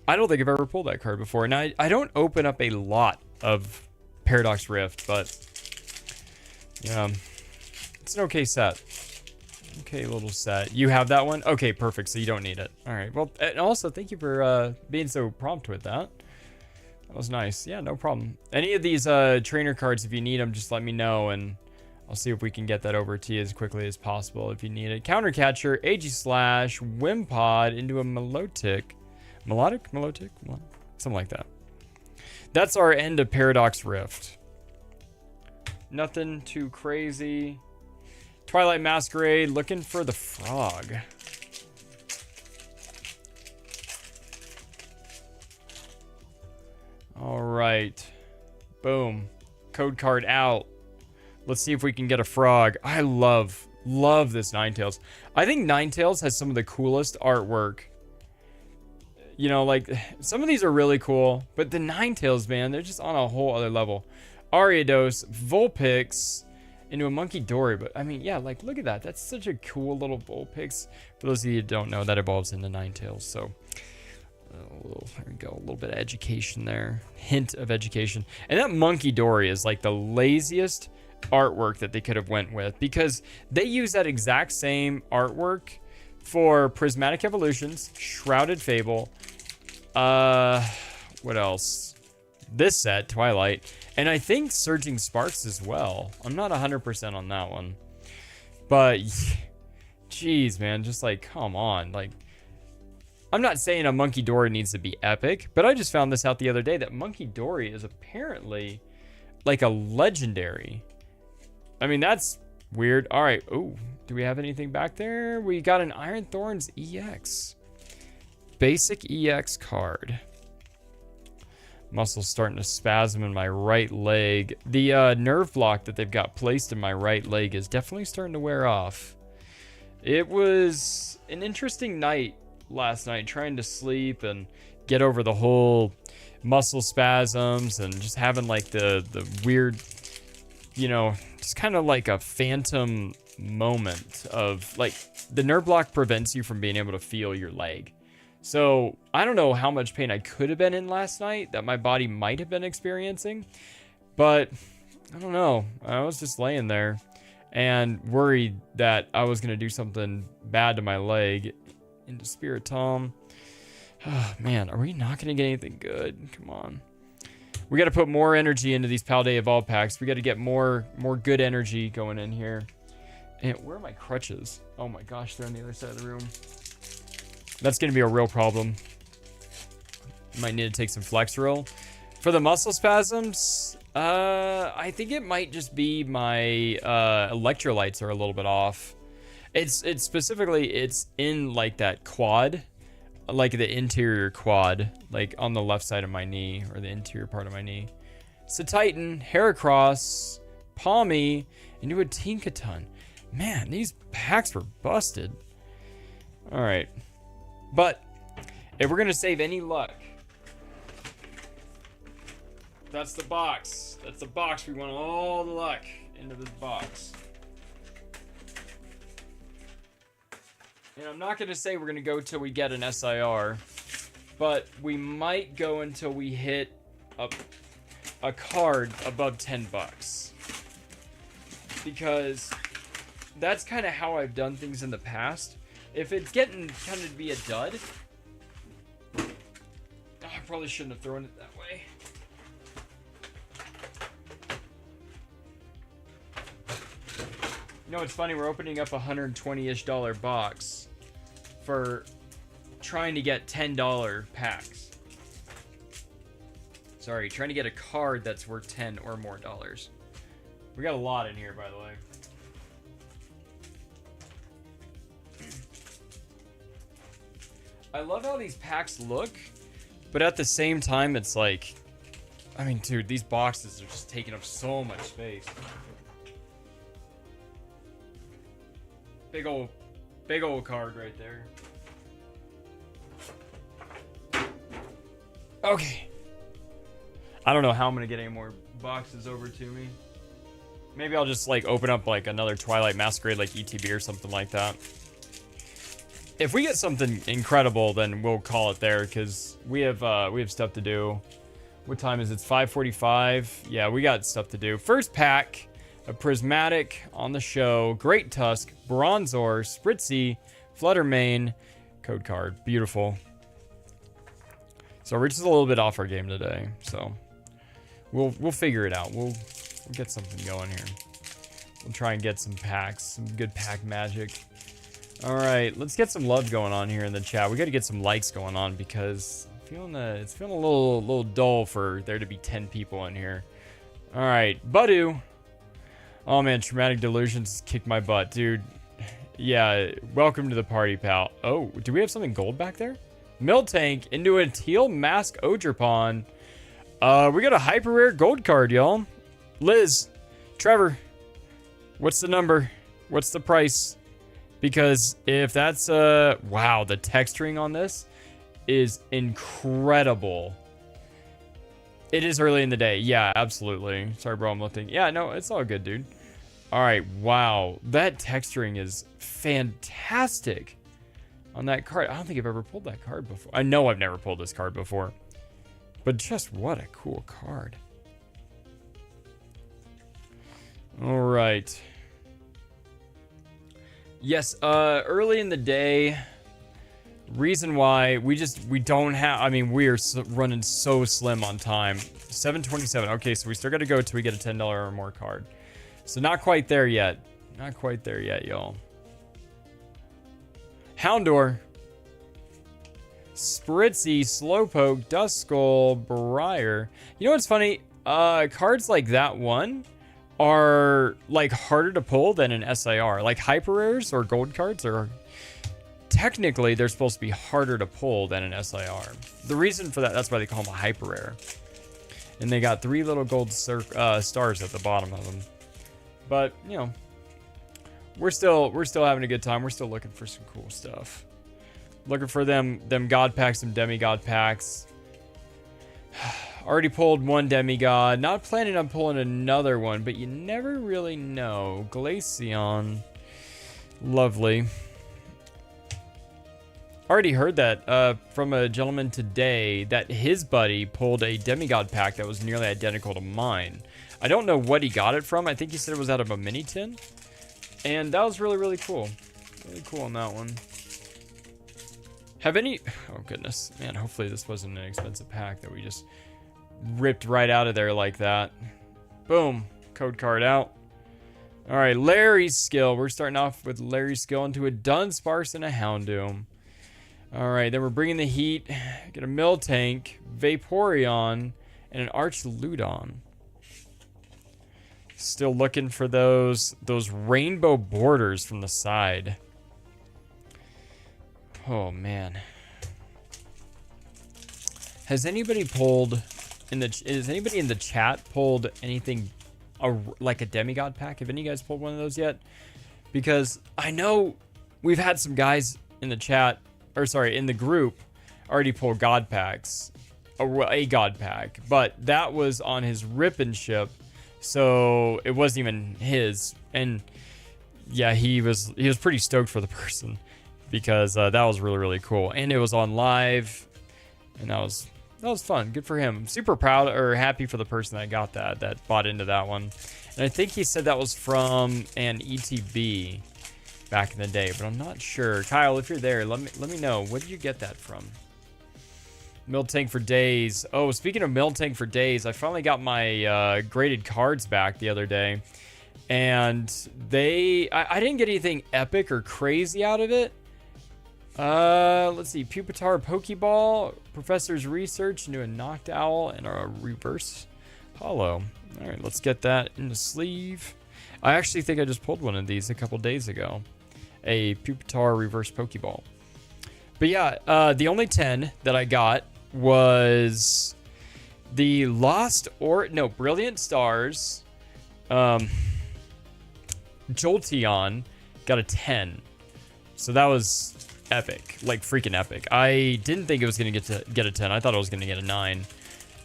I don't think I've ever pulled that card before. Now, I don't open up a lot of Paradox Rift, but yeah, it's an okay set. Okay, little set. You have that one? Okay, perfect. So you don't need it. All right. Well, and also thank you for being so prompt with that. That was nice. Yeah, no problem. Any of these trainer cards, if you need them, just let me know, and I'll see if we can get that over to you as quickly as possible if you need it. Countercatcher, Aegislash, Wimpod into a Milotic. Milotic? Something like that. That's our end of Paradox Rift. Nothing too crazy. Twilight Masquerade, looking for the frog. All right. Boom. Code card out. Let's see if we can get a frog. I love this Ninetales. I think Ninetales has some of the coolest artwork. You know, like, some of these are really cool, but the Ninetales, man, they're just on a whole other level. Ariados, Vulpix, into a Monkey Dory. But, I mean, yeah, like, look at that. That's such a cool little Vulpix. For those of you who don't know, that evolves into Ninetales, so... there we go, a little bit of education there. Hint of education. And that Monkey Dory is like the laziest artwork that they could have went with, because they use that exact same artwork for Prismatic Evolutions, Shrouded Fable, what else? This set, Twilight, and I think Surging Sparks as well. I'm not 100% on that one. But, geez, man, just like, come on, like, I'm not saying a Monkey Dory needs to be epic, but I just found this out the other day that Monkey Dory is apparently like a legendary. I mean, that's weird. All right. Oh, do we have anything back there? We got an Iron Thorns EX. Basic EX card. Muscle's starting to spasm in my right leg. The nerve block that they've got placed in my right leg is definitely starting to wear off. It was an interesting night last night, trying to sleep and get over the whole muscle spasms and just having like the weird, you know, just kind of like a phantom moment of like the nerve block prevents you from being able to feel your leg. So I don't know how much pain I could have been in last night that my body might have been experiencing, but I don't know. I was just laying there and worried that I was going to do something bad to my leg. Into Spirit Tom. Oh, man, are we not going to get anything good? Come on. We got to put more energy into these Paldea Evolve packs. We got to get more good energy going in here. And where are my crutches? Oh my gosh, they're on the other side of the room. That's going to be a real problem. Might need to take some Flexeril. For the muscle spasms, I think it might just be my electrolytes are a little bit off. It's specifically it's in like that quad, like the interior quad, like on the left side of my knee or the interior part of my knee. So Titan, Heracross, Palmy, into a Tinkaton. Man, these packs were busted. All right, but if we're gonna save any luck, that's the box. That's the box. We want all the luck into this box. And I'm not gonna say we're gonna go till we get an SIR, but we might go until we hit a card above 10 bucks. Because that's kind of how I've done things in the past. If it's getting kind of to be a dud, I probably shouldn't have thrown it that way. You know, it's funny, we're opening up a $120-ish box for trying to get $10 packs. Sorry, trying to get a card that's worth 10 or more dollars. We got a lot in here, by the way. I love how these packs look, but at the same time, it's like, I mean, dude, these boxes are just taking up so much space. Big old card right there. Okay. I don't know how I'm gonna get any more boxes over to me. Maybe I'll just like open up like another Twilight Masquerade like ETB or something like that. If we get something incredible, then we'll call it there because we have stuff to do. What time is it? It's 5:45. Yeah, we got stuff to do. First pack of Prismatic on the show. Great Tusk, Bronzor, Spritzy, Fluttermane, code card. Beautiful. So we're just a little bit off our game today. So we'll figure it out. We'll get something going here. We'll try and get some packs, some good pack magic. All right, let's get some love going on here in the chat. We got to get some likes going on because it's feeling a little dull for there to be 10 people in here. All right, Badu. Oh man, Traumatic Delusions kicked my butt, dude. Yeah, welcome to the party, pal. Oh, do we have something gold back there? Miltank into a Teal Mask Ogerpon. We got a hyper rare gold card, y'all. Liz, Trevor, what's the number? What's the price? Because if that's wow, the texturing on this is incredible. It is early in the day. Yeah, absolutely. Sorry, bro, I'm looking. Yeah, no, it's all good, dude. All right, wow. That texturing is fantastic on that card. I don't think I've ever pulled that card before. I know I've never pulled this card before. But just what a cool card. All right. Yes, early in the day. Reason why we don't have, I mean, we are running so slim on time. 7:27. Okay, so we still got to go till we get a $10 or more card. So not quite there yet. Not quite there yet, y'all. Houndour. Spritzy, Slowpoke, Duskull, Briar. You know what's funny? Cards like that one are like harder to pull than an SIR. Like hyper rares or gold cards are technically they're supposed to be harder to pull than an SIR. The reason for that, that's why they call them a hyper rare. And they got 3 little gold stars at the bottom of them. But you know, we're still having a good time. We're still looking for some cool stuff. Looking for them god packs, some demigod packs. Already pulled one demigod. Not planning on pulling another one, but you never really know. Glaceon. Lovely. Already heard that from a gentleman today that his buddy pulled a demigod pack that was nearly identical to mine. I don't know what he got it from. I think he said it was out of a mini tin. And that was really, really cool. Really cool on that one. Have any... Oh, goodness. Man, hopefully this wasn't an expensive pack that we just ripped right out of there like that. Boom. Code card out. All right, Larry's Skill. We're starting off with Larry's Skill into a Dunsparce and a Houndoom. All right, then we're bringing the heat. Get a Miltank, Vaporeon, and an Archludon. Still looking for those rainbow borders from the side. Oh man. Has anybody pulled is anybody in the chat pulled anything like a demigod pack? Have any of you guys pulled one of those yet? Because I know we've had some guys in the chat, or sorry, in the group already pull god packs, a god pack, but that was on his rippin' ship, so it wasn't even his. And yeah, he was pretty stoked for the person because that was really cool, and it was on live, and that was fun. Good for him. I'm super proud or happy for the person that got that bought into that one. And I think he said that was from an ETB back in the day, but I'm not sure. Kyle, if you're there, let me know. Where did you get that from? Mill Tank for Days. Oh, speaking of Mill Tank for Days, I finally got my graded cards back the other day. And I didn't get anything epic or crazy out of it. Let's see. Pupitar Pokeball, Professor's Research into a Knocked Owl, and a Reverse Hollow. Alright, let's get that in the sleeve. I actually think I just pulled one of these a couple days ago. A Pupitar Reverse Pokeball. But yeah, the only 10 that I got was the Brilliant Stars. Jolteon got a 10. So that was epic, like freaking epic. I didn't think it was going to get a 10. I thought it was going to get a 9.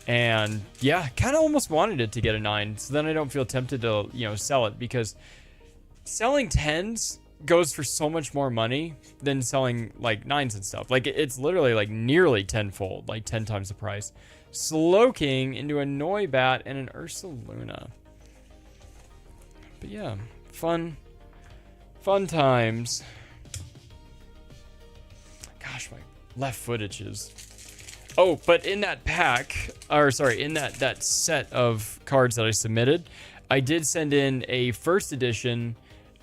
And yeah, kind of almost wanted it to get a 9. So then I don't feel tempted to, sell it, because selling 10s goes for so much more money than selling like 9s and stuff. Like it's literally like nearly tenfold, like 10 times the price. Slowking into a Noibat and an Ursaluna. But yeah, fun times. Gosh, my left foot itches. Oh, but in that pack, or sorry, in that set of cards that I submitted, I did send in a first edition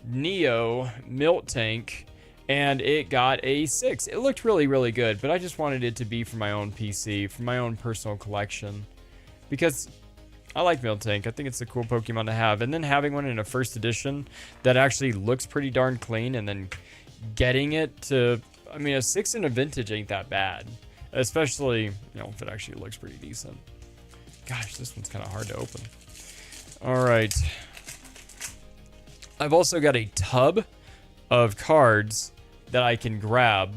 Neo Milt Tank, and it got a 6. It looked really good, but I just wanted it to be for my own PC, for my own personal collection, because I like Milt Tank. I think it's a cool Pokemon to have, and then having one in a first edition that actually looks pretty darn clean, and then getting it to, I mean, a 6 in a vintage ain't that bad. Especially, if it actually looks pretty decent. Gosh, this one's kind of hard to open. All right. I've also got a tub of cards that I can grab.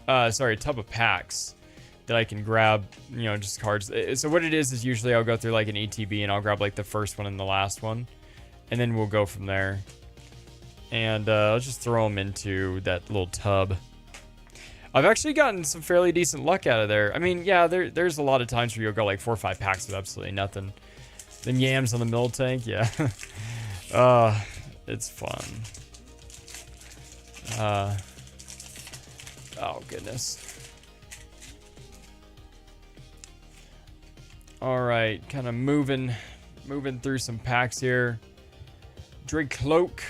A tub of packs that I can grab, just cards. So what it is usually I'll go through like an ETB and I'll grab like the first one and the last one. And then we'll go from there. And I'll just throw them into that little tub. I've actually gotten some fairly decent luck out of there. I mean, yeah, there's a lot of times where you'll go like 4 or 5 packs with absolutely nothing. Then yams on the Mill Tank, yeah. It's fun. Oh, goodness. All right, kind of moving through some packs here. Dracloak.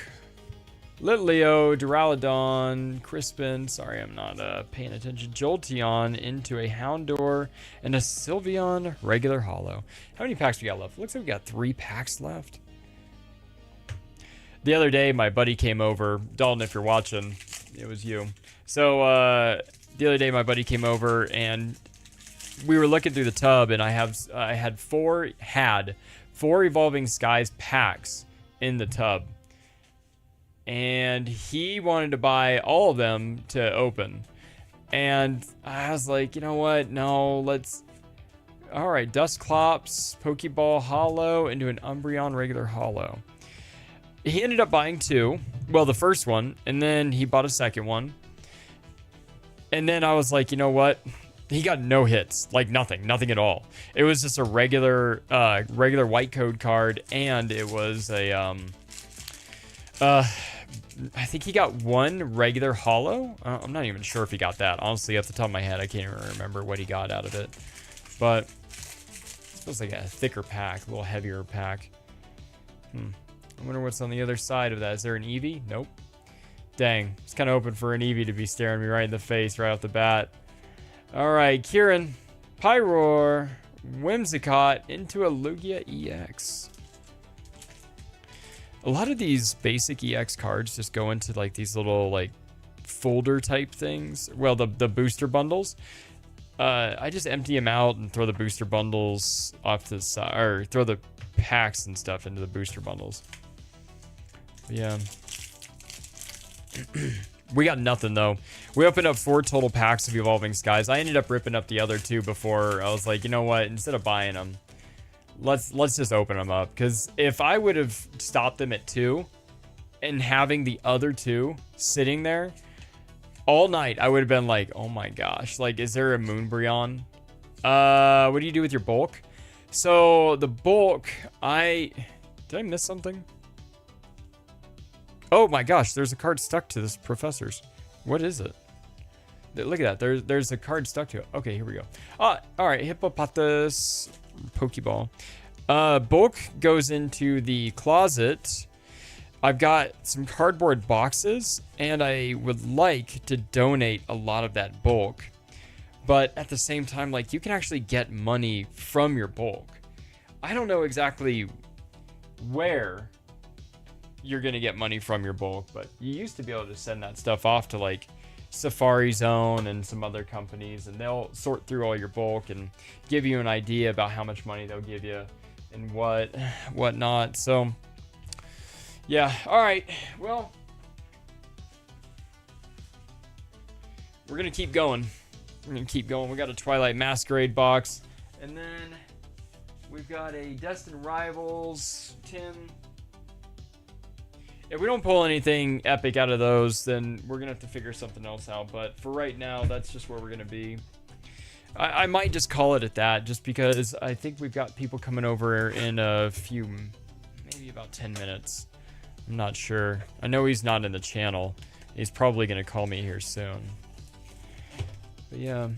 Litleo, Duraludon, Crispin, sorry I'm not paying attention, Jolteon into a Houndour, and a Sylveon regular holo. How many packs we got left? Looks like we got 3 packs left. The other day, my buddy came over. Dalton, if you're watching, it was you. So, the other day, my buddy came over, and we were looking through the tub, and I had 4 Evolving Skies packs in the tub. And he wanted to buy all of them to open. And I was like, you know what? No, let's... Alright, Dusclops, Pokeball Holo, into an Umbreon regular holo. He ended up buying 2. Well, the first one. And then he bought a second one. And then I was like, you know what? He got no hits. Like nothing at all. It was just a regular white code card. And it was a... I think he got 1 regular holo. I'm not even sure if he got that. Honestly, off the top of my head, I can't even remember what he got out of it. But it feels like a thicker pack, a little heavier pack. I wonder what's on the other side of that. Is there an Eevee? Nope. Dang. It's kind of open for an Eevee to be staring me right in the face right off the bat. All right, Kieran. Pyroar. Whimsicott into a Lugia EX. A lot of these basic EX cards just go into like these little like folder type things. Well, the booster bundles. I just empty them out and throw the booster bundles off to the side, or throw the packs and stuff into the booster bundles. But yeah. We got nothing though. We opened up 4 total packs of Evolving Skies. I ended up ripping up the other 2 before. I was like, you know what? Instead of buying them, let's just open them up. Because if I would have stopped them at 2 and having the other 2 sitting there all night, I would have been like, oh my gosh, like, is there a Moonbreon? What do you do with your bulk? So the bulk, did I miss something? Oh my gosh, there's a card stuck to this professor's. What is it? Look at that. There's a card stuck to it. Okay, here we go. All right, Hippopotas Pokeball. Bulk goes into the closet. I've got some cardboard boxes, and I would like to donate a lot of that bulk. But at the same time, like, you can actually get money from your bulk. I don't know exactly where you're going to get money from your bulk, but you used to be able to send that stuff off to, like, Safari Zone and some other companies, and they'll sort through all your bulk and give you an idea about how much money they'll give you and whatnot. So yeah, all right, well, we're gonna keep going. We got a Twilight Masquerade box, and then we've got a Destined Rivals tin. If we don't pull anything epic out of those, then we're going to have to figure something else out. But for right now, that's just where we're going to be. I might just call it at that, just because I think we've got people coming over in a few, maybe about 10 minutes. I'm not sure. I know he's not in the channel. He's probably going to call me here soon. But yeah.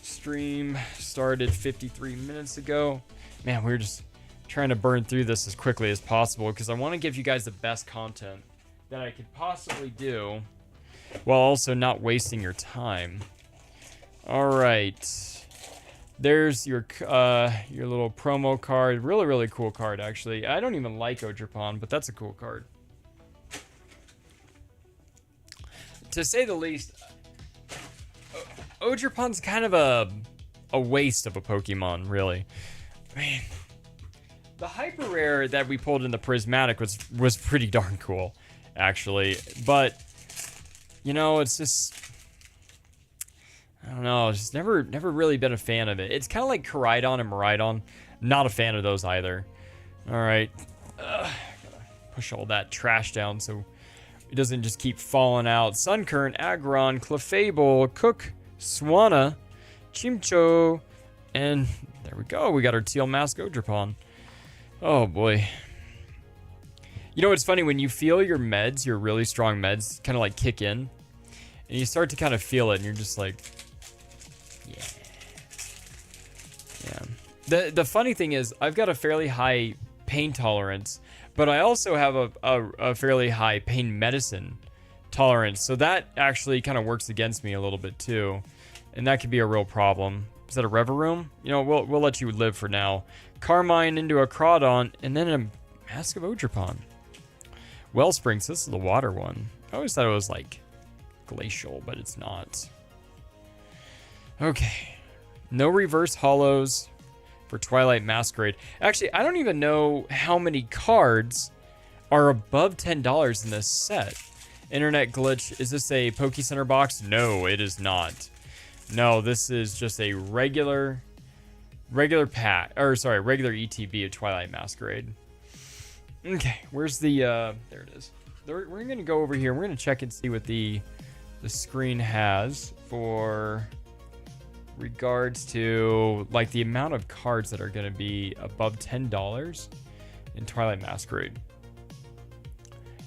Stream started 53 minutes ago. Man, we're just trying to burn through this as quickly as possible because I want to give you guys the best content that I could possibly do while also not wasting your time. All right, there's your little promo card. Really cool card, actually. I don't even like Ogerpon, but that's a cool card, to say the least. Ogerpon's kind of a waste of a Pokemon, really. Man, the hyper rare that we pulled in the Prismatic was pretty darn cool, actually. But you know, it's just, I don't know, just never really been a fan of it. It's kind of like Koraidon and Miraidon. Not a fan of those either. All right, gotta push all that trash down so it doesn't just keep falling out. Sunkern, Aggron, Clefable, Cook, Swanna, Chimcho, and there we go. We got our Teal Mask Ogerpon. Oh boy. You know what's funny? When you feel your meds, your really strong meds, kind of like kick in, and you start to kind of feel it, and you're just like, yeah. The funny thing is, I've got a fairly high pain tolerance, but I also have a fairly high pain medicine tolerance, so that actually kind of works against me a little bit too, and that could be a real problem. Is that a Reverum? You know, we'll let you live for now. Carmine into a Crawdon, and then a Mask of Ogerpon. Wellspring, so this is the water one. I always thought it was like glacial, but it's not. Okay. No reverse hollows for Twilight Masquerade. Actually, I don't even know how many cards are above $10 in this set. Internet glitch. Is this a Poke Center box? No, it is not. No, this is just a regular pack, or sorry, regular ETB of Twilight Masquerade. Okay, where's the, there it is. We're going to go over here. We're going to check and see what the screen has for regards to, like, the amount of cards that are going to be above $10 in Twilight Masquerade.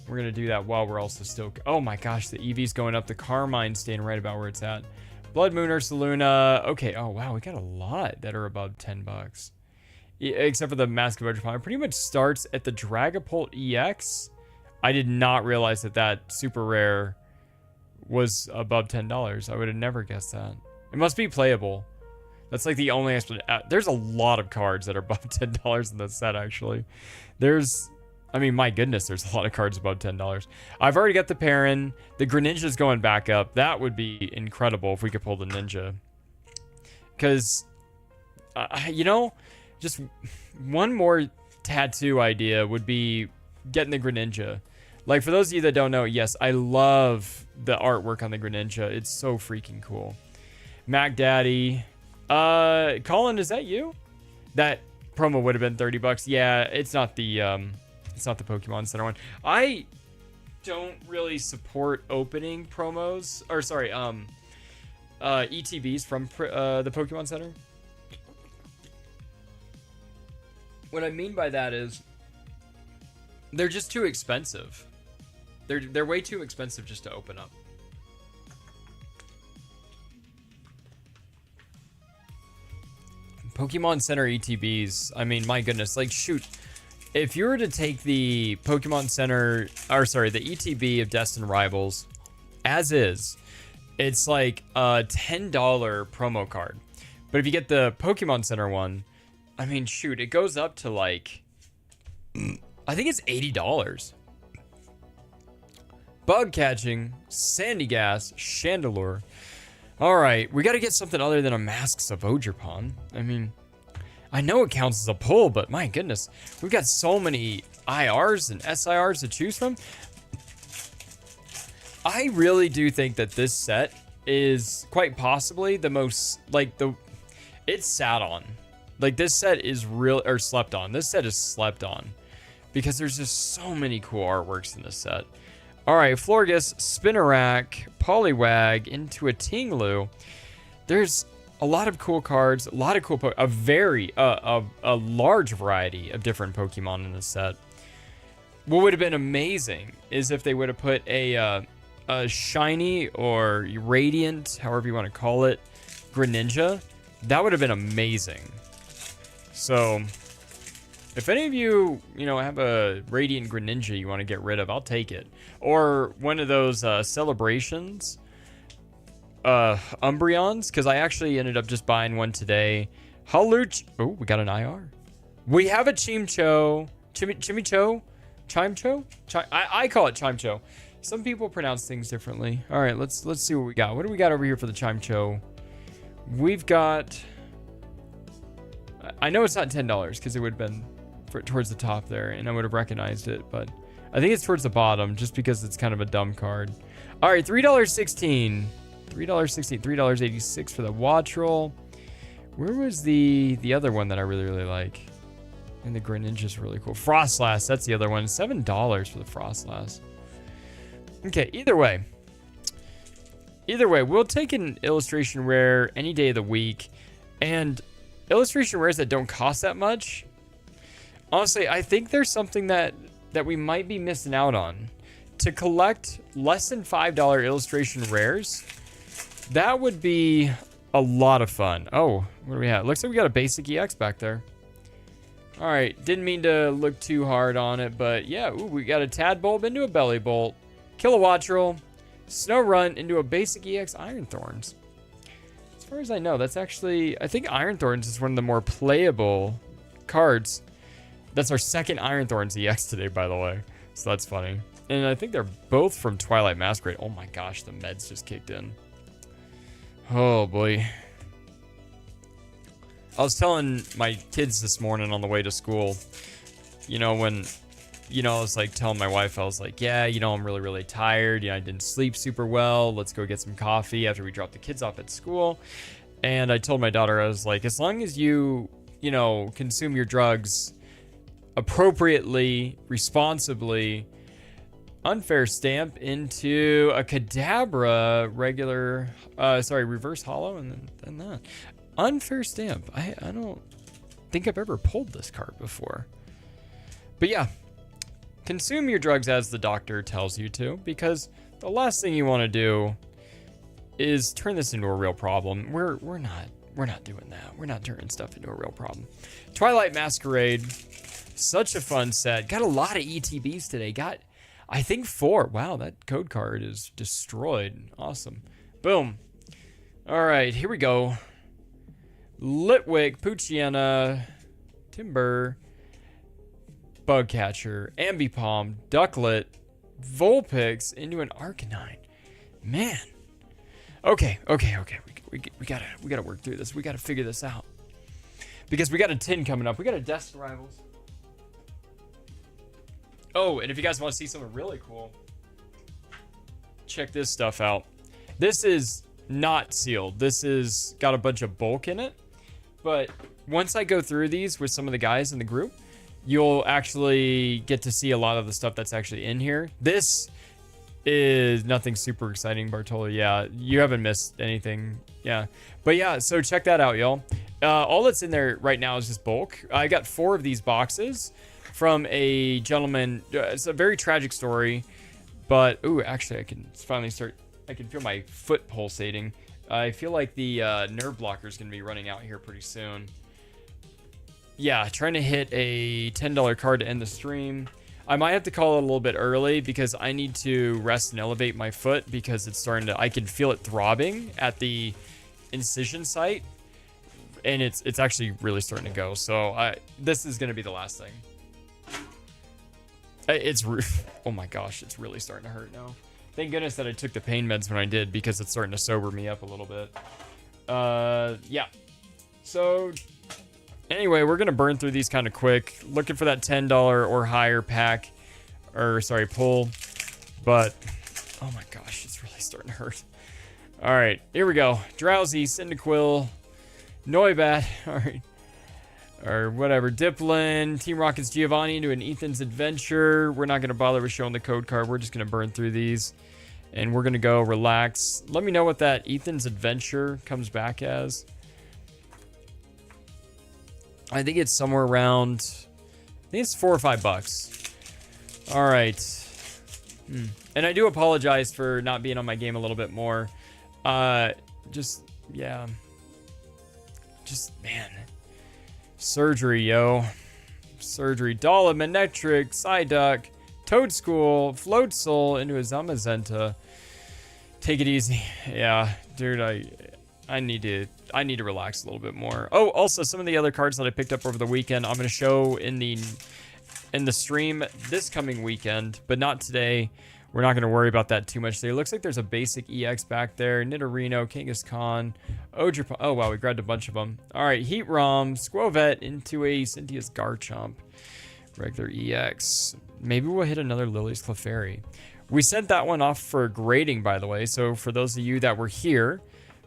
We're going to do that while we're also still, oh my gosh, the EV's going up. The Carmine's staying right about where it's at. Blood Moon, Ursaluna. Okay, oh wow, we got a lot that are above $10. Except for the Mask of Ogerpon. It pretty much starts at the Dragapult EX. I did not realize that super rare was above $10. I would have never guessed that. It must be playable. That's like the only explanation. There's a lot of cards that are above $10 in this set, actually. I mean, my goodness, there's a lot of cards above $10. I've already got the Perrin. The Greninja's going back up. That would be incredible if we could pull the Ninja. Because, you know, just one more tattoo idea would be getting the Greninja. Like, for those of you that don't know, yes, I love the artwork on the Greninja. It's so freaking cool. Mac Daddy. Colin, is that you? That promo would have been $30. Yeah, it's not the Pokemon Center one. I don't really support opening promos, or sorry, ETBs from the Pokemon Center. What I mean by that is they're just too expensive. They're way too expensive just to open up. Pokemon Center ETBs, I mean, my goodness, like, shoot. If you were to take the Pokemon Center, or sorry, the ETB of Destined Rivals, as is, it's like a $10 promo card. But if you get the Pokemon Center one, I mean, shoot, it goes up to like, I think it's $80. Bug Catching, Sandy Gas, Chandelure. All right, we got to get something other than a Masks of Ogerpon. I mean, I know it counts as a pull, but my goodness, we've got so many IRs and SIRs to choose from. I really do think that this set is quite possibly the most, like, it's sat on. Like, this set is slept on. This set is slept on because there's just so many cool artworks in this set. All right, Florges, Spinarak, Poliwag, into a Tinglu. There's a lot of cool cards, a lot of cool, a large variety of different Pokemon in this set. What would have been amazing is if they would have put a shiny or radiant, however you want to call it, Greninja. That would have been amazing. So, if any of you, have a radiant Greninja you want to get rid of, I'll take it. Or one of those celebrations, Umbreons, because I actually ended up just buying one today. Haluch. Oh, we got an IR. We have a Chimcho. Chimicho? Chimcho? I call it Chimcho. Some people pronounce things differently. All right, let's see what we got. What do we got over here for the Chimcho? We've got... I know it's not $10 because it would have been towards the top there, and I would have recognized it, but I think it's towards the bottom just because it's kind of a dumb card. All right, $3.16. $3.86 for the Wattrel. Where was the other one that I really, really like? And the Greninja's really cool. Frostlass, that's the other one. $7 for the Frostlass. Okay, either way, we'll take an illustration rare any day of the week, and illustration rares that don't cost that much. Honestly, I think there's something that we might be missing out on. To collect less than $5 illustration rares, that would be a lot of fun. Oh, what do we have? Looks like we got a basic EX back there. All right, didn't mean to look too hard on it, but yeah, ooh, we got a Tadbulb into a Belly Bolt, Kilowattrel, Snorunt into a basic EX Iron Thorns. As far as I know, that's actually, I think Iron Thorns is one of the more playable cards. That's our second Iron Thorns EX today, by the way. So that's funny. And I think they're both from Twilight Masquerade. Oh my gosh, the meds just kicked in. Oh boy. I was telling my kids this morning on the way to school, when, I was like telling my wife, I was like, yeah, I'm really, really tired. I didn't sleep super well. Let's go get some coffee after we drop the kids off at school. And I told my daughter, I was like, as long as you, consume your drugs appropriately, responsibly, unfair stamp into a Kadabra reverse hollow, and then that. Unfair stamp. I don't think I've ever pulled this card before. But yeah, consume your drugs as the doctor tells you to, because the last thing you want to do is turn this into a real problem. We're not doing that. We're not turning stuff into a real problem. Twilight Masquerade, such a fun set. Got a lot of ETBs today. Got, I think, 4. Wow, that code card is destroyed. Awesome. Boom. All right, here we go. Litwick, Poochyena, Timber, Bugcatcher, Ambipom, Ducklet, Vulpix into an Arcanine. Man. Okay. We gotta work through this. We gotta figure this out. Because we got a 10 coming up. We got a Destin Rivals. Oh, and if you guys want to see something really cool, check this stuff out. This is not sealed. This is got a bunch of bulk in it. But once I go through these with some of the guys in the group, you'll actually get to see a lot of the stuff that's actually in here. This is nothing super exciting, Bartolo. Yeah, you haven't missed anything. Yeah. But yeah, so check that out, y'all. All that's in there right now is just bulk. I got 4 of these boxes from a gentleman. It's a very tragic story. But, ooh, actually, I can finally start. I can feel my foot pulsating. I feel like the nerve blocker is going to be running out here pretty soon. Yeah, trying to hit a $10 card to end the stream. I might have to call it a little bit early because I need to rest and elevate my foot because it's starting to. I can feel it throbbing at the incision site, and it's actually really starting to go. So this is going to be the last thing. Oh my gosh, it's really starting to hurt now. Thank goodness that I took the pain meds when I did because it's starting to sober me up a little bit. Yeah. So anyway, we're going to burn through these kind of quick. Looking for that $10 or higher pack. Or, sorry, pull. But, oh my gosh, it's really starting to hurt. Alright, here we go. Drowsy, Cyndaquil, Noibat. Alright. Or whatever. Diplin, Team Rocket's Giovanni into an Ethan's Adventure. We're not going to bother with showing the code card. We're just going to burn through these. And we're going to go relax. Let me know what that Ethan's Adventure comes back as. I think it's somewhere around, I think it's $4 or $5. All right. And I do apologize for not being on my game a little bit more. Yeah. Just, man. Surgery, yo. Surgery. Dala, Manectric, Psyduck, Toadschool, Floatzel into a Zamazenta. Take it easy. Yeah, dude, I need to relax a little bit more. Oh, also some of the other cards that I picked up over the weekend, I'm going to show in the stream this coming weekend, but not today. We're not going to worry about that too much today. It looks like there's a basic EX back there. Nidorino, Kangaskhan, Ogerpon. Oh, wow, we grabbed a bunch of them. All right, Heatrom, Squovet into a Cynthia's Garchomp. Regular EX. Maybe we'll hit another Lily's Clefairy. We sent that one off for grading, by the way. So for those of you that were here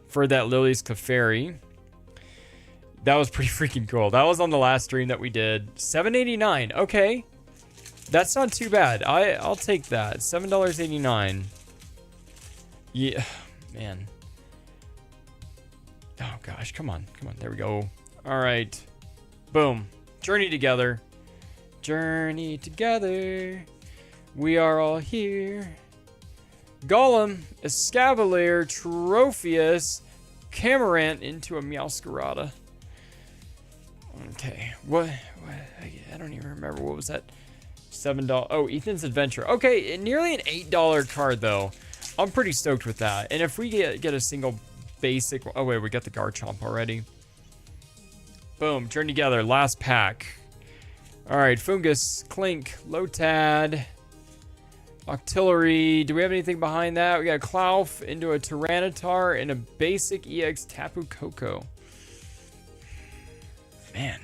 for that Lily's Clefairy, that was pretty freaking cool. That was on the last stream that we did. $7.89. Okay. That's not too bad. I'll take that. $7.89. Yeah, man. Oh gosh, come on. There we go. All right. Boom. Journey together. Journey together. We are all here. Golem, Escavalier, Trophius, Camarant into a Meowscarada. Okay. What? I don't even remember. What was that? $7. Oh, Ethan's Adventure. Okay, nearly an $8 card, though. I'm pretty stoked with that. And if we get a single basic... Oh, wait, we got the Garchomp already. Boom. Journey together. Last pack. All right, Fungus, Clink, Lotad, Octillery. Do we have anything behind that? We got a Clauf into a Tyranitar and a basic EX Tapu Koko. Man.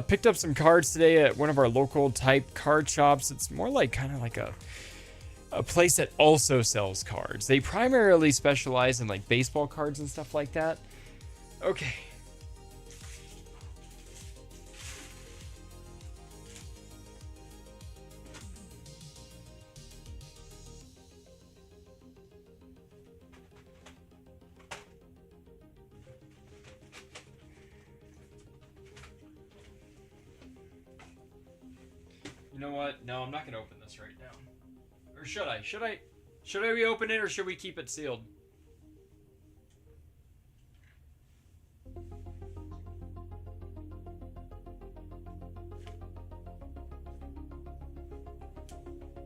Picked up some cards today at one of our local type card shops. It's more like kind of like a place that also sells cards. They primarily specialize in like baseball cards and stuff like that. Okay. You know what? No, I'm not going to open this right now. Or should I? Should I reopen it or should we keep it sealed?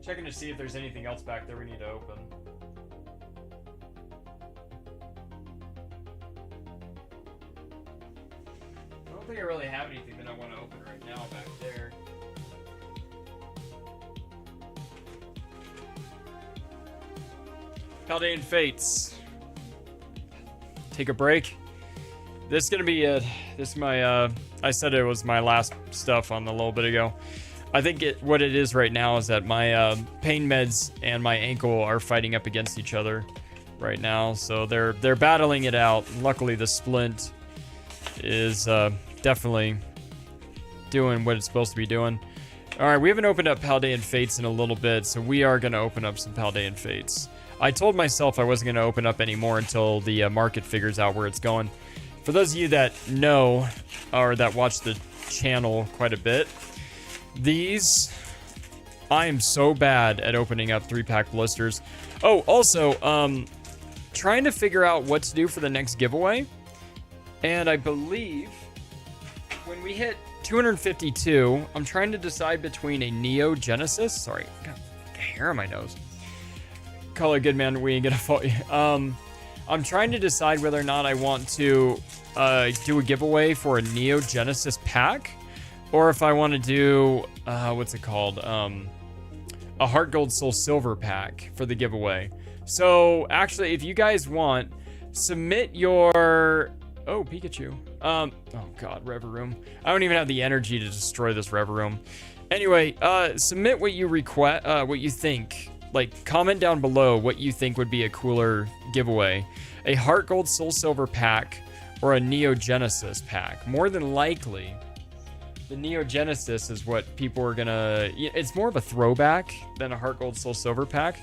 Checking to see if there's anything else back there we need to open. think I really have anything that I want to open right now back there. Paldean Fates. Take a break. This is gonna be it. This is my I said it was my last stuff on a little bit ago. I think what it is right now is that my pain meds and my ankle are fighting up against each other right now, so they're battling it out. Luckily, the splint is definitely doing what it's supposed to be doing. All right, we haven't opened up Paldean Fates in a little bit, so we are gonna open up some Paldean Fates. I told myself I wasn't gonna open up anymore until the market figures out where it's going. For those of you that know or that watch the channel quite a bit, these, I am so bad at opening up 3-pack blisters. Oh, also, trying to figure out what to do for the next giveaway. And I believe when we hit 252, I'm trying to decide between a Neo Genesis. Sorry, got hair on my nose. Color good man, we ain't gonna fault you. I'm trying to decide whether or not I want to do a giveaway for a Neo Genesis pack, or if I want to do what's it called? A Heart Gold Soul Silver pack for the giveaway. So actually, if you guys want, submit your Pikachu. Oh god, Reverum. I don't even have the energy to destroy this Reverum. Anyway, submit what you request, what you think. Like, comment down below what you think would be a cooler giveaway. A Heart Gold Soul Silver pack or a Neo Genesis pack. More than likely, the Neo Genesis is what people are gonna... It's more of a throwback than a Heart Gold Soul Silver pack.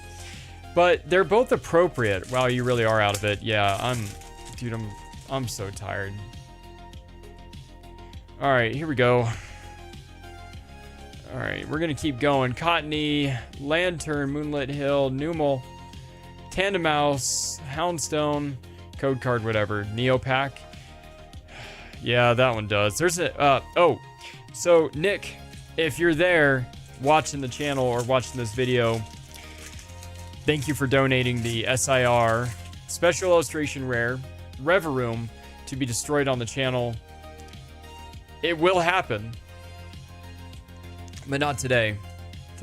But they're both appropriate. Wow, you really are out of it. Yeah, I'm so tired. Alright, here we go. Alright, we're gonna keep going. Cottony, Lantern, Moonlit Hill, Numel, Tandem Mouse, Houndstone, Code Card, whatever. Neopack. Yeah, that one does. There's a, so Nick, if you're there watching the channel or watching this video, thank you for donating the SIR, Special Illustration Rare, Reverum, to be destroyed on the channel. It will happen. But not today.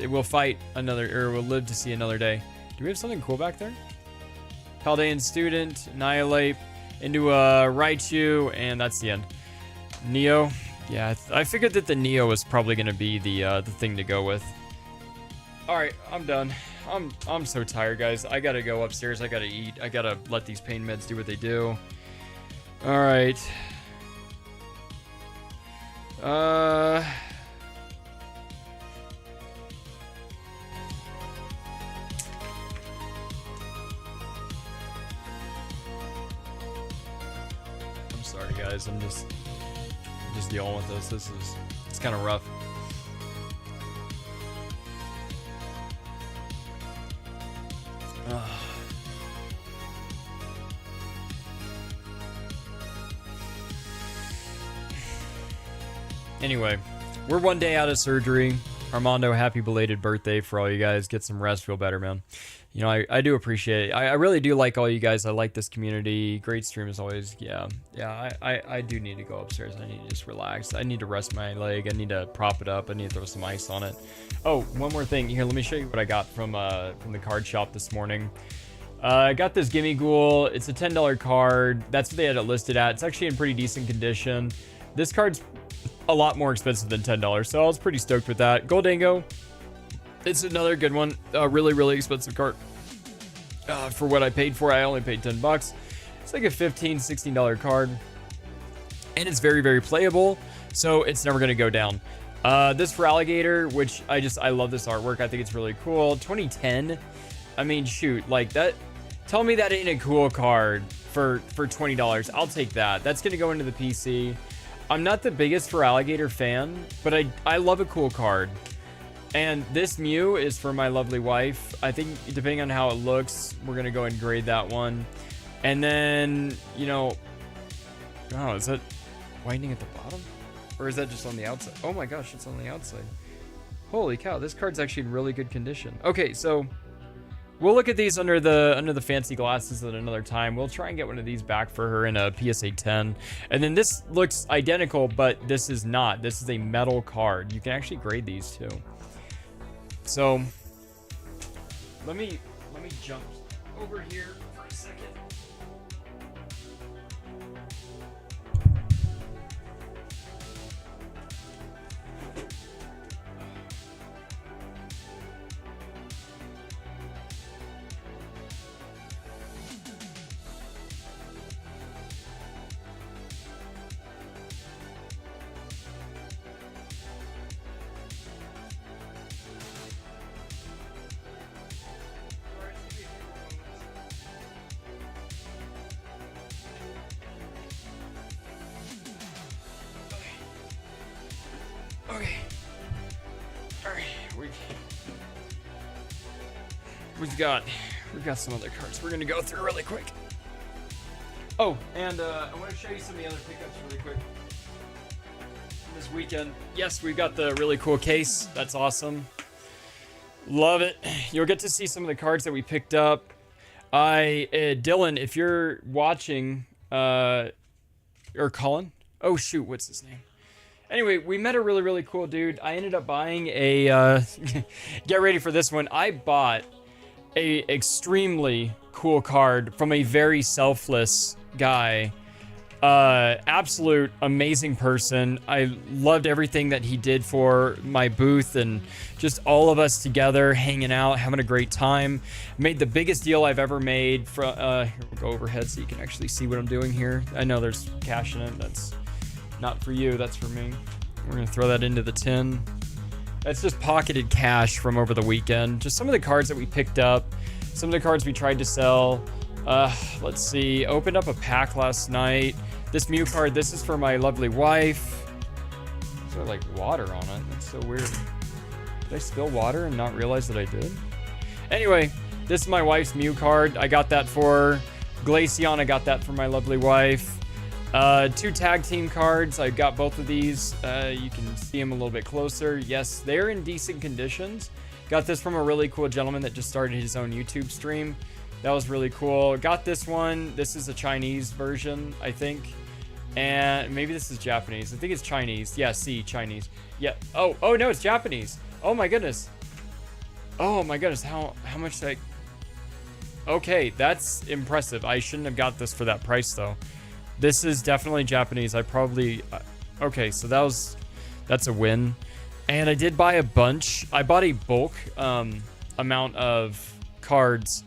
It will fight another, or will live to see another day. Do we have something cool back there? Paldean Student, Annihilate, into a Raichu, and that's the end. Neo. Yeah, I figured that the Neo was probably going to be the thing to go with. Alright, I'm done. I'm so tired, guys. I gotta go upstairs. I gotta eat. I gotta let these pain meds do what they do. Alright. I'm sorry, guys. I'm just dealing with this. It's kind of rough. Anyway, we're one day out of surgery. Armando, happy belated birthday for all you guys. Get some rest, feel better, man. You know, I do appreciate it. I really do like all you guys. I like this community. Great stream as always. Yeah, I do need to go upstairs. I need to just relax. I need to rest my leg. I need to prop it up. I need to throw some ice on it. Oh, one more thing. Here, let me show you what I got from the card shop this morning. I got this Gimme Ghoul. It's a $10 card. That's what they had it listed at. It's actually in pretty decent condition. This card's a lot more expensive than $10, so I was pretty stoked with that. Goldango. It's another good one. A really, really expensive card. For what I paid for, I only paid $10. It's like a $15, $16 card. And it's very, very playable, so it's never going to go down. This for Alligator, which I love this artwork. I think it's really cool. 2010. I mean, shoot, like that. Tell me that ain't a cool card for $20. I'll take that. That's going to go into the PC. I'm not the biggest for Alligator fan, but I love a cool card. And this Mew is for my lovely wife. I think depending on how it looks, we're going to go and grade that one. And then, you know, oh, is that winding at the bottom? Or is that just on the outside? Oh my gosh, it's on the outside. Holy cow, this card's actually in really good condition. Okay, so We'll look at these under the fancy glasses at another time. We'll try and get one of these back for her in a PSA 10. And then this looks identical, but this is not. This is a metal card. You can actually grade these too. So let me jump over here for a second. Okay. All right. We've got some other cards we're gonna go through really quick. Oh, and I want to show you some of the other pickups really quick this weekend. Yes, we've got the really cool case. That's awesome. Love it. You'll get to see some of the cards that we picked up. Dylan, if you're watching, or Colin. Oh shoot, what's his name? Anyway, we met a really, really cool dude. I ended up buying a, get ready for this one. I bought a extremely cool card from a very selfless guy. Absolute amazing person. I loved everything that he did for my booth and just all of us together hanging out, having a great time. Made the biggest deal I've ever made. From here, we'll go overhead so you can actually see what I'm doing here. I know there's cash in it. That's not for you, that's for me. We're gonna throw that into the tin. That's just pocketed cash from over the weekend. Just some of the cards that we picked up, some of the cards we tried to sell. Let's see, opened up a pack last night. This Mew card, this is for my lovely wife. There's like water on it, that's so weird. Did I spill water and not realize that I did? Anyway, this is my wife's Mew card. I got that for her. Glaceon, I got that for my lovely wife. 2 tag team cards. I got both of these. You can see them a little bit closer. Yes, they're in decent conditions. Got this from a really cool gentleman that just started his own YouTube stream. That was really cool. Got this one. This is a Chinese version, I think. And maybe this is Japanese. I think it's Chinese. Yeah, see, Chinese. Yeah. Oh no, it's Japanese. Oh my goodness. Oh my goodness. How much did I... Okay, that's impressive. I shouldn't have got this for that price though. This is definitely Japanese. I probably... Okay, so that's a win. And I did buy a bunch. I bought a bulk amount of cards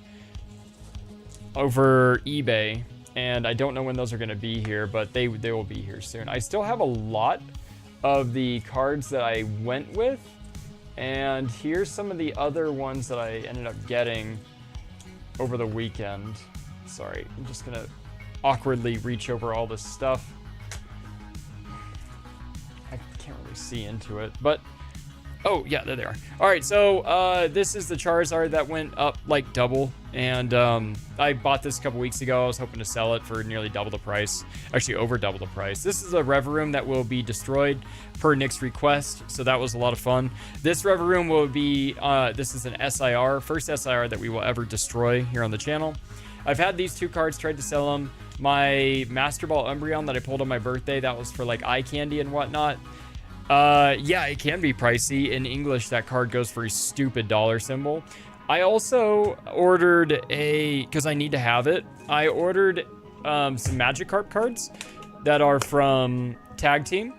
over eBay. And I don't know when those are going to be here, but they will be here soon. I still have a lot of the cards that I went with. And here's some of the other ones that I ended up getting over the weekend. Sorry, I'm just going to awkwardly reach over all this stuff. I can't really see into it, but oh yeah, there they are. All right, so this is the Charizard that went up like double, and I bought this a couple weeks ago. I was hoping to sell it for nearly double the price, actually over double the price. This is a Reverum that will be destroyed per Nick's request, so that was a lot of fun. This Reverum will be this is an SIR, first SIR that we will ever destroy here on the channel. I've had these 2 cards, tried to sell them. My Master Ball Umbreon that I pulled on my birthday, that was for like eye candy and whatnot. Yeah, it can be pricey. In English, that card goes for a stupid dollar symbol. I also ordered because I need to have it, I ordered some Magikarp cards that are from Tag Team.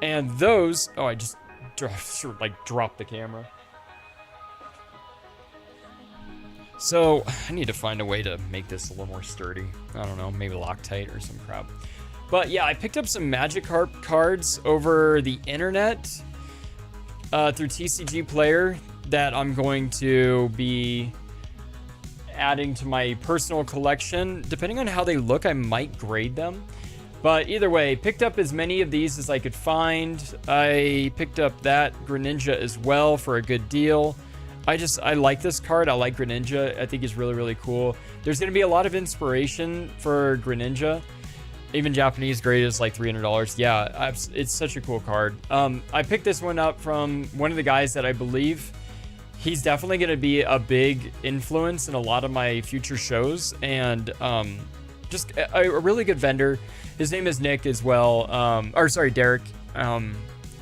And those, oh, I just dropped the camera. So, I need to find a way to make this a little more sturdy. I don't know, maybe Loctite or some crap. But yeah, I picked up some Magikarp cards over the internet through TCG Player that I'm going to be adding to my personal collection. Depending on how they look, I might grade them. But either way, picked up as many of these as I could find. I picked up that Greninja as well for a good deal. I like this card. I like Greninja. I think he's really, really cool. There's going to be a lot of inspiration for Greninja. Even Japanese grade is like $300. Yeah, it's such a cool card. I picked this one up from one of the guys that I believe he's definitely going to be a big influence in a lot of my future shows, and just a really good vendor. His name is Nick as well, or sorry, Derek.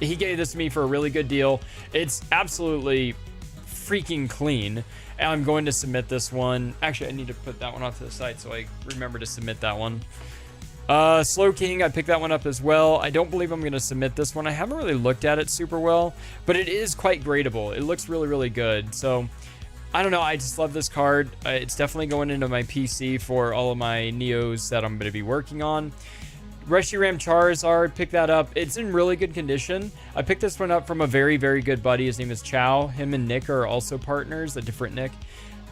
He gave this to me for a really good deal. It's absolutely freaking clean. And I'm going to submit this one. Actually, I need to put that one off to the side so I remember to submit that one. Slow King, I picked that one up as well. I don't believe I'm going to submit this one. I haven't really looked at it super well, but it is quite gradable. It looks really, really good. So, I don't know. I just love this card. It's definitely going into my PC for all of my Neos that I'm going to be working on. Reshiram Charizard, pick that up. It's in really good condition. I picked this one up from a very, very good buddy. His name is Chow. Him and Nick are also partners, a different Nick.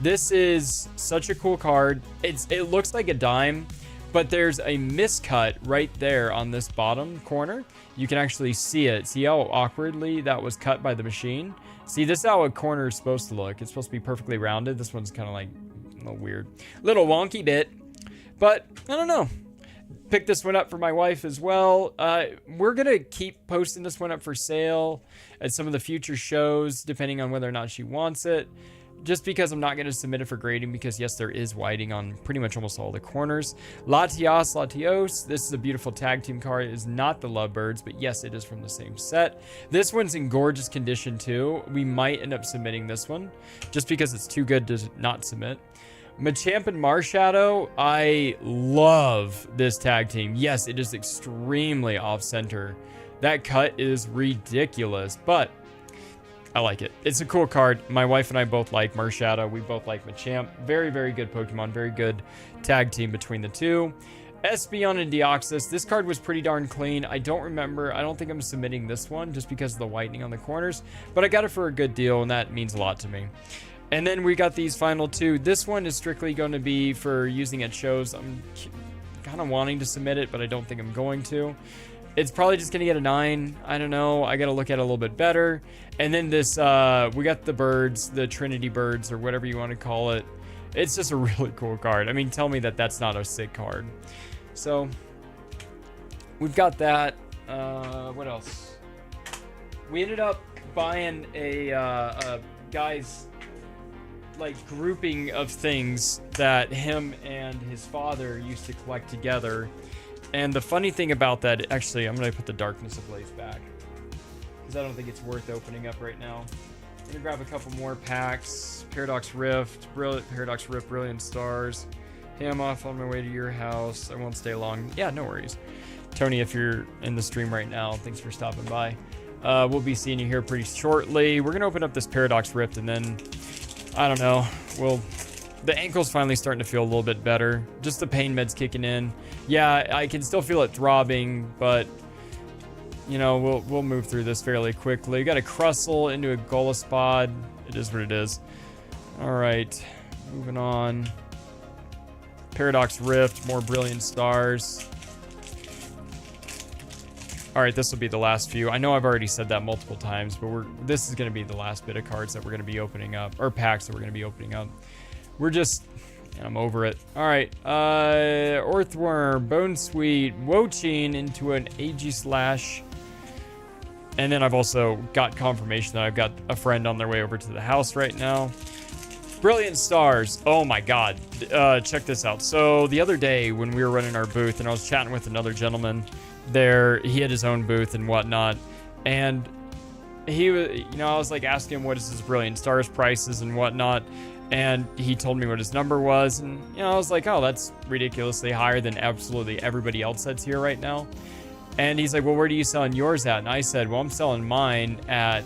This is such a cool card. It looks like a dime, but there's a miscut right there on this bottom corner. You can actually see it. See how awkwardly that was cut by the machine? See, this is how a corner is supposed to look. It's supposed to be perfectly rounded. This one's kind of like a little weird. Little wonky bit, but I don't know. Picked this one up for my wife as well. We're going to keep posting this one up for sale at some of the future shows, depending on whether or not she wants it. Just because I'm not going to submit it for grading, because yes, there is whiting on pretty much almost all the corners. Latios. This is a beautiful tag team card. It is not the Lovebirds, but yes, it is from the same set. This one's in gorgeous condition too. We might end up submitting this one, just because it's too good to not submit. Machamp and Marshadow, I love this tag team. Yes, it is extremely off-center. That cut is ridiculous, but I like it. It's a cool card. My wife and I both like Marshadow. We both like Machamp. Very, very good Pokemon. Very good tag team between the two. Espeon and Deoxys. This card was pretty darn clean. I don't remember. I don't think I'm submitting this one just because of the whitening on the corners, but I got it for a good deal, and that means a lot to me. And then we got these final two. This one is strictly going to be for using at shows. I'm kind of wanting to submit it, but I don't think I'm going to. It's probably just going to get a 9. I don't know. I got to look at it a little bit better. And then this, we got the birds, the Trinity birds, or whatever you want to call it. It's just a really cool card. I mean, tell me that that's not a sick card. So, we've got that. What else? We ended up buying a guy's like grouping of things that him and his father used to collect together. And the funny thing about that, actually, I'm going to put the Darkness Ablaze back, because I don't think it's worth opening up right now. I'm going to grab a couple more packs. Paradox Rift, Paradox Rift, Brilliant Stars. Hey, I'm off on my way to your house. I won't stay long. Yeah, no worries. Tony, if you're in the stream right now, thanks for stopping by. We'll be seeing you here pretty shortly. We're going to open up this Paradox Rift, and then I don't know. The ankle's finally starting to feel a little bit better. Just the pain med's kicking in. Yeah, I can still feel it throbbing, but you know, we'll move through this fairly quickly. Got a Crustle into a Goliaspod. It is what it is. All right, moving on. Paradox Rift, more Brilliant Stars. All right, this will be the last few. I know I've already said that multiple times, but this is going to be the last bit of cards that we're going to be opening up, or packs that we're going to be opening up. I'm over it. All right, Earthworm, Bone Sweet, Wocheen into an Aegislash. And then I've also got confirmation that I've got a friend on their way over to the house right now. Brilliant Stars. Oh my God. Check this out. So the other day when we were running our booth and I was chatting with another gentleman there, he had his own booth and whatnot, and he was, you know, I was like asking him what is his Brilliant Stars prices and whatnot, and he told me what his number was, and you know, I was like, oh, that's ridiculously higher than absolutely everybody else that's here right now. And he's like, well, where do you selling yours at? And I said, well, I'm selling mine at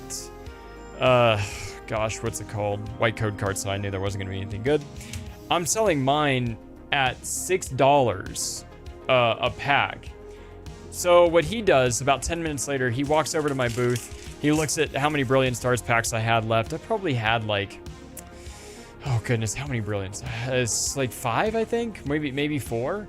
gosh, what's it called? White code card, so I knew there wasn't gonna be anything good. I'm selling mine at $6 a pack. So what he does, about 10 minutes later, he walks over to my booth. He looks at how many Brilliant Stars packs I had left. I probably had like, oh goodness, how many Brilliant? It's like 5, I think, maybe 4.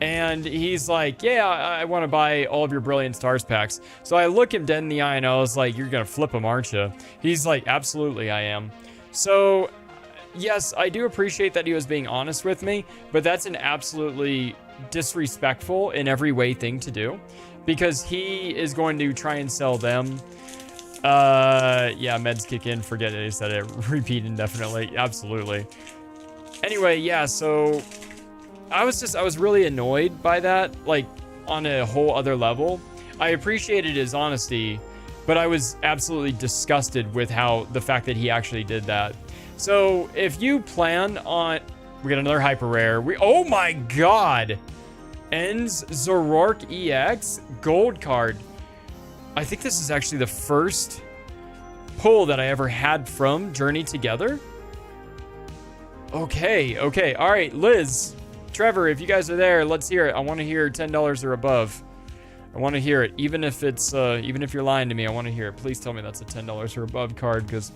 And he's like, yeah, I want to buy all of your Brilliant Stars packs. So I look him dead in the eye and I was like, you're gonna flip him, aren't you? He's like, absolutely, I am. So yes, I do appreciate that he was being honest with me, but that's an absolutely disrespectful in every way thing to do, because he is going to try and sell them Yeah, meds kick in. Forget it. I said it. Repeat indefinitely. Absolutely. Anyway, yeah, so I was really annoyed by that, like, on a whole other level. I appreciated his honesty, but I was absolutely disgusted with the fact that he actually did that. So if you plan on, we got another hyper rare. Oh my god! Ends Zoroark EX gold card. I think this is actually the first pull that I ever had from Journey Together. Okay, all right, Liz, Trevor, if you guys are there, let's hear it. I want to hear $10 or above. I want to hear it, even if you're lying to me. I want to hear it. Please tell me that's a $10 or above card, because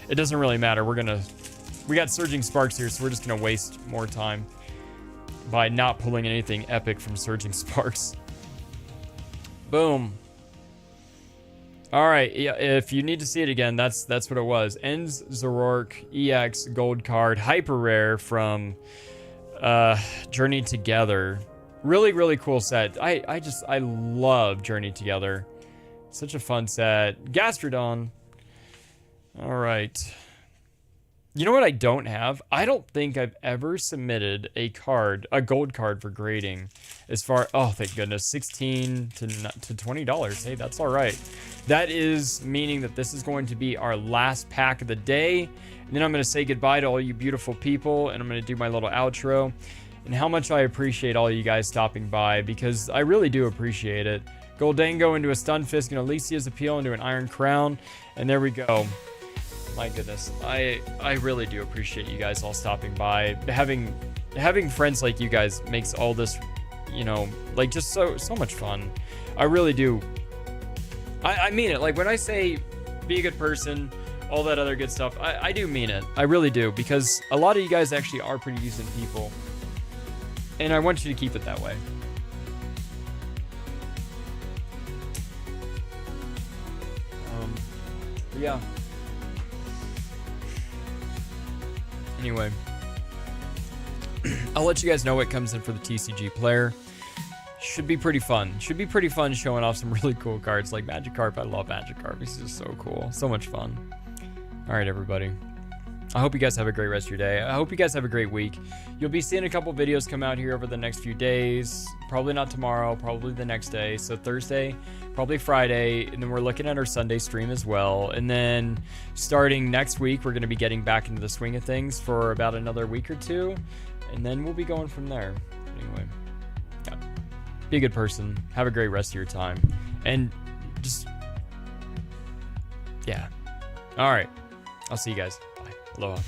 it doesn't really matter. We got Surging Sparks here, so we're just gonna waste more time by not pulling anything epic from Surging Sparks. Boom. All right, yeah, if you need to see it again, that's what it was. Ends Zoroark EX gold card, hyper rare from Journey Together. Really, really cool set. I love Journey Together. Such a fun set. Gastrodon. All right. You know what I don't have? I don't think I've ever submitted a gold card for grading. Oh, thank goodness, $16 to $20. Hey, that's all right. That is meaning that this is going to be our last pack of the day. And then I'm going to say goodbye to all you beautiful people, and I'm going to do my little outro. And how much I appreciate all you guys stopping by, because I really do appreciate it. Goldango into a Stunfisk, and Alicia's Appeal into an Iron Crown. And there we go. My goodness, I really do appreciate you guys all stopping by. Having friends like you guys makes all this, you know, like, just so much fun. I really do. I mean it. Like, when I say be a good person, all that other good stuff, I do mean it. I really do, because a lot of you guys actually are pretty decent people, and I want you to keep it that way. Yeah. Anyway, I'll let you guys know what comes in for the TCG player. Should be pretty fun. Should be pretty fun showing off some really cool cards like Magikarp. I love Magikarp. He's just so cool. So much fun. All right, everybody. I hope you guys have a great rest of your day. I hope you guys have a great week. You'll be seeing a couple videos come out here over the next few days. Probably not tomorrow, probably the next day. So Thursday, probably Friday, and then we're looking at our Sunday stream as well. And then starting next week, we're going to be getting back into the swing of things for about another week or two. And then we'll be going from there. Anyway, yeah. Be a good person. Have a great rest of your time. And just, yeah. All right. I'll see you guys. Bye. Aloha.